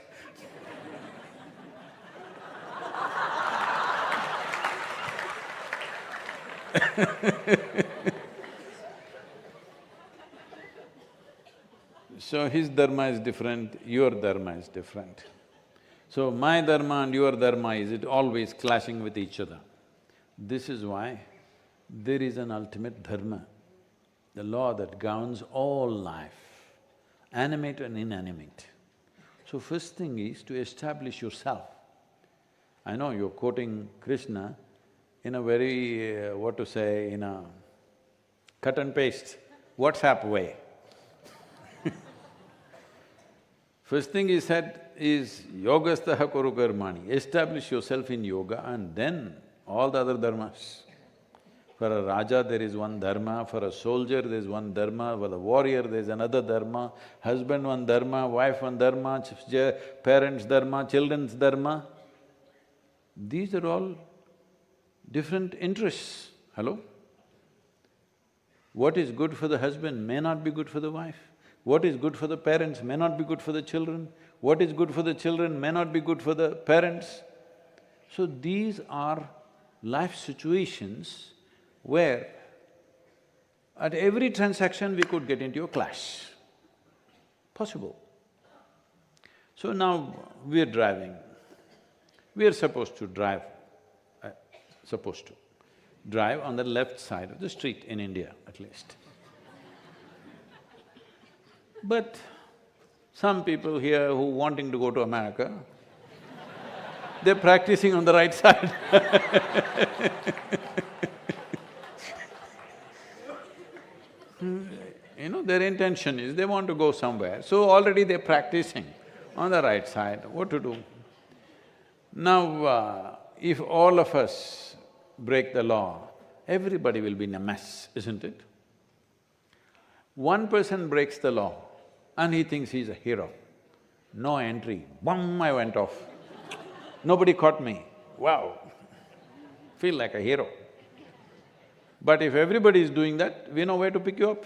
So his dharma is different, your dharma is different. So my dharma and your dharma, is it always clashing with each other? This is why there is an ultimate dharma, the law that governs all life, animate and inanimate. So first thing is to establish yourself. I know you're quoting Krishna in a very, in a cut and paste, WhatsApp way. First thing he said is, yogastaha kuru karmani, establish yourself in yoga and then all the other dharmas. For a raja there is one dharma, for a soldier there is one dharma, for the warrior there is another dharma, husband one dharma, wife one dharma, parents dharma, children's dharma. These are all different interests. Hello? What is good for the husband may not be good for the wife. What is good for the parents may not be good for the children. What is good for the children may not be good for the parents. So these are life situations where at every transaction we could get into a clash. Possible. So now we are driving. We are supposed to drive on the left side of the street in India at least. But some people here who wanting to go to America, they're practicing on the right side. You know, their intention is they want to go somewhere, so already they're practicing on the right side, what to do. Now, if all of us break the law, everybody will be in a mess, isn't it? One person breaks the law and he thinks he's a hero. No entry, boom, I went off. Nobody caught me, wow, feel like a hero. But if everybody is doing that, we know where to pick you up.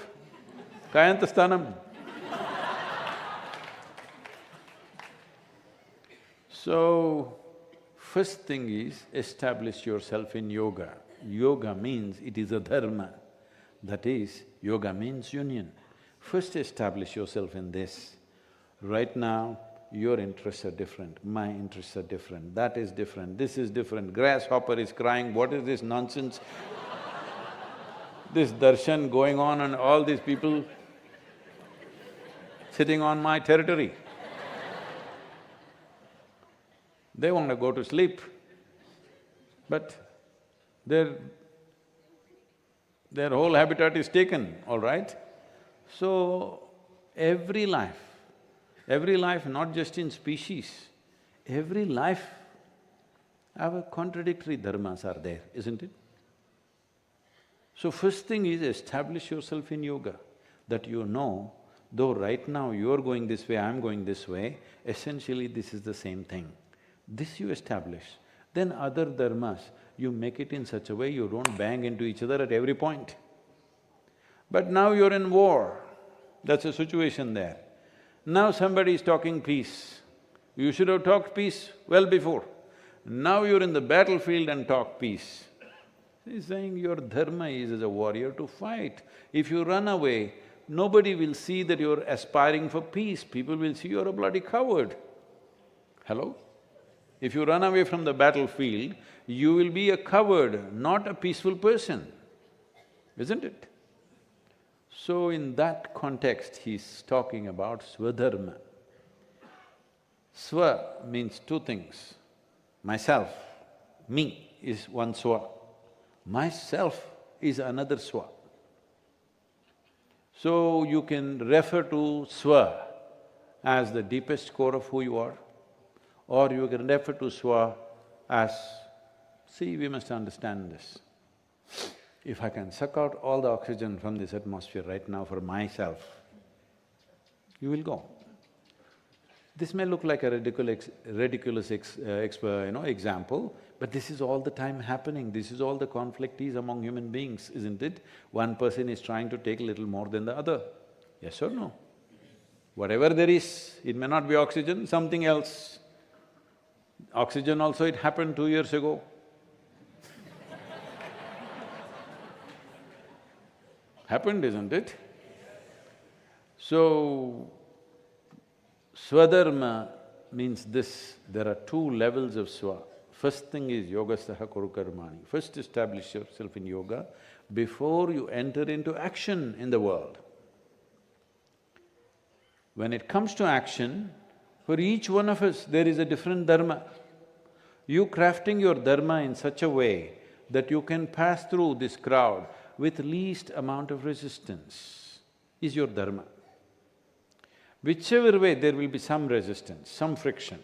Kayantasthanam. So, first thing is establish yourself in yoga. Yoga means it is a dharma. That is, yoga means union. First establish yourself in this. Right now, your interests are different, my interests are different, that is different, this is different, grasshopper is crying, what is this nonsense? This darshan going on and all these people sitting on my territory. They want to go to sleep, but their whole habitat is taken, all right? So, every life, not just in species, every life, our contradictory dharmas are there, isn't it? So first thing is establish yourself in yoga, that you know, though right now you're going this way, I'm going this way, essentially this is the same thing. This you establish. Then other dharmas, you make it in such a way you don't bang into each other at every point. But now you're in war, that's a situation there. Now somebody is talking peace. You should have talked peace well before. Now you're in the battlefield and talk peace. He's saying your dharma is as a warrior to fight. If you run away, nobody will see that you're aspiring for peace, people will see you're a bloody coward. Hello? If you run away from the battlefield, you will be a coward, not a peaceful person, isn't it? So in that context, he's talking about swadharma. Swa means two things. Myself, me is one swa. Myself is another swa. So you can refer to swa as the deepest core of who you are, or you can refer to swa as, see, we must understand this. If I can suck out all the oxygen from this atmosphere right now for myself, you will go. This may look like a ridiculous example, but this is all the time happening, this is all the conflict is among human beings, isn't it? One person is trying to take a little more than the other, yes or no? Whatever there is, it may not be oxygen, something else. Oxygen also, it happened 2 years ago. Happened, isn't it? So, swadharma means this, there are two levels of swa. First thing is yogastaha kuru karmani. First establish yourself in yoga before you enter into action in the world. When it comes to action, for each one of us there is a different dharma. You crafting your dharma in such a way that you can pass through this crowd with least amount of resistance is your dharma. Whichever way there will be some resistance, some friction.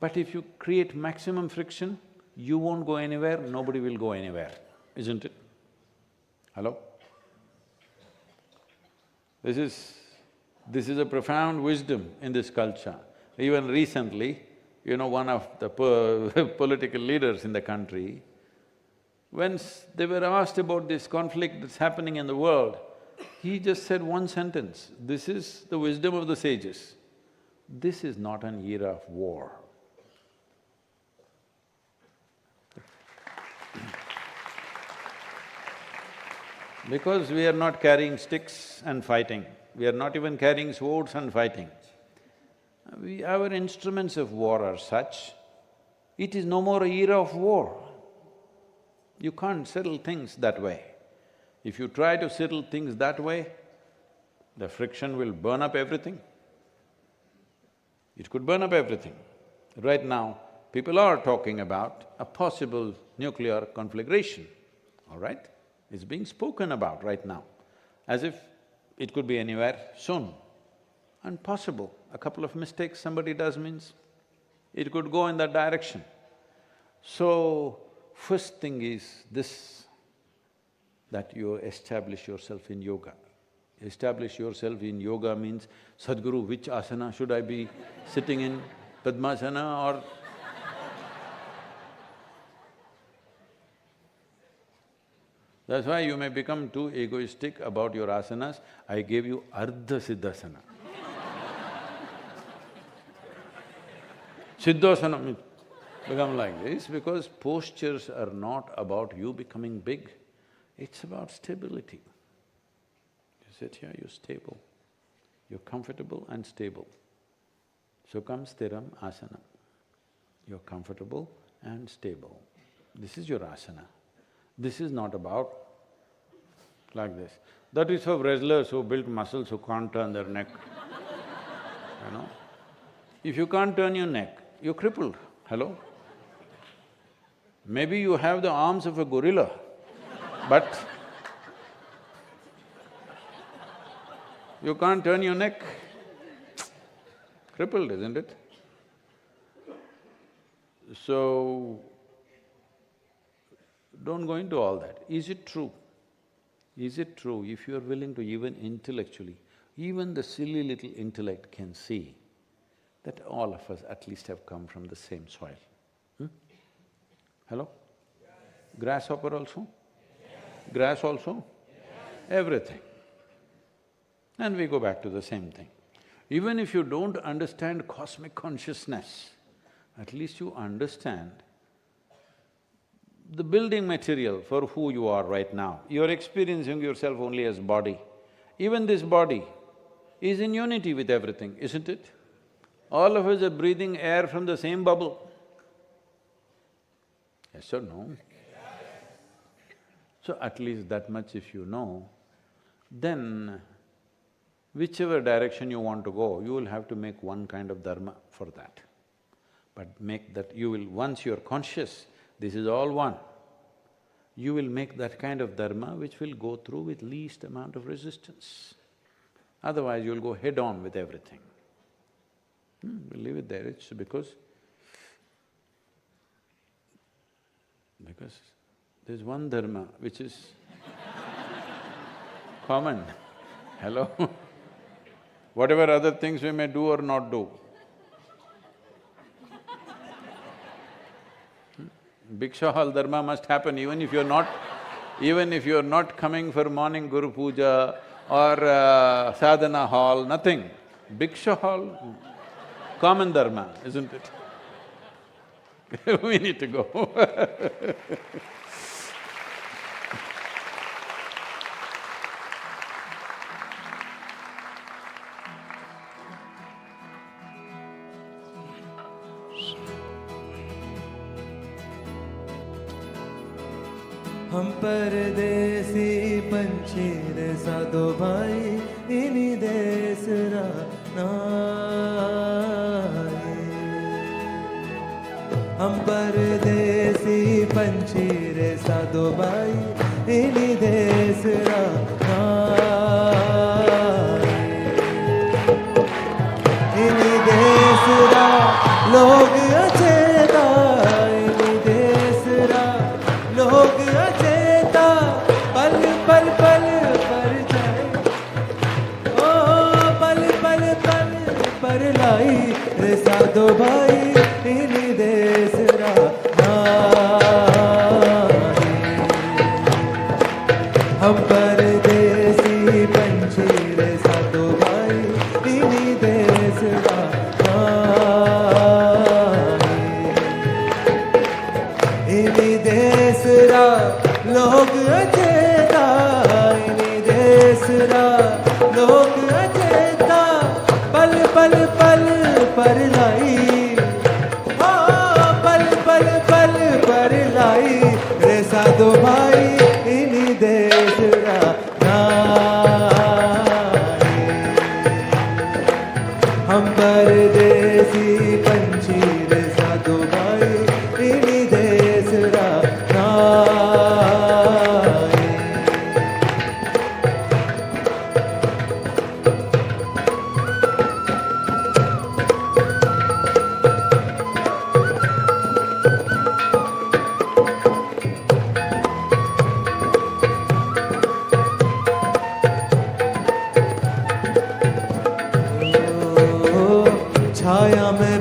But if you create maximum friction, you won't go anywhere, nobody will go anywhere, isn't it? Hello? This is a profound wisdom in this culture. Even recently, one of the political leaders in the country, when they were asked about this conflict that's happening in the world, He just said one sentence, this is the wisdom of the sages. This is not an era of war. Because we are not carrying sticks and fighting, we are not even carrying swords and fighting. Our instruments of war are such, it is no more an era of war. You can't settle things that way. If you try to settle things that way, the friction will burn up everything. It could burn up everything. Right now, people are talking about a possible nuclear conflagration, all right? It's being spoken about right now, as if it could be anywhere soon. And possible, a couple of mistakes somebody does means it could go in that direction. So, first thing is this, that you establish yourself in yoga. Establish yourself in yoga means, Sadhguru, which asana should I be sitting in, Padmasana or… That's why you may become too egoistic about your asanas. I gave you Ardha Siddhasana. Siddhasana means become like this because postures are not about you becoming big, it's about stability. You sit here, you're stable, you're comfortable and stable. Sukham Sthiram Asana. You're comfortable and stable. This is your asana. This is not about like this. That is for wrestlers who built muscles who can't turn their neck, you know. If you can't turn your neck, you're crippled, hello? Maybe you have the arms of a gorilla, but you can't turn your neck. Crippled, isn't it? So, don't go into all that. Is it true? Is it true if you are willing to even intellectually, even the silly little intellect can see that all of us at least have come from the same soil? Hello? Grasshopper also? Grass also? Everything. And we go back to the same thing. Even if you don't understand cosmic consciousness, at least you understand the building material for who you are right now. You're experiencing yourself only as body. Even this body is in unity with everything, isn't it? All of us are breathing air from the same bubble. Yes or no? So at least that much if you know, then whichever direction you want to go, you will have to make one kind of dharma for that. But make that… you will… once you're conscious, this is all one, you will make that kind of dharma which will go through with least amount of resistance. Otherwise, you'll go head-on with everything. We'll leave it there, it's because there's one dharma which is common, hello? Whatever other things we may do or not do, Bhikshahal dharma must happen even if you're not coming for morning Guru Puja or sadhana hall, nothing. Bhiksha hall, common dharma, isn't it? We need to go. हम परदेसी पंछी रे साधो भाई इन्हीं देश रा नाई। हम परदेसी पंछी रे साधो भाई इन्हीं देश रा नाई। इन्हीं देश रा लोग अचेता, इन्हीं देश रा लोग अचेता, पल पल पल पर जाए, ओ पल पल पल पर लाई रे साधो भाई इन्हीं देश रा नाई। हम परदेसी देसरा नाए इनी देसरा लोग अचेता इनी देसरा लोग अचेता पल पल पल पर लाई पल पल पल पर लाई रे साधो भाई इनी देसरा नाए हम परदेसी पंछी रे साधो भाई इनी देसरा नाए छाया में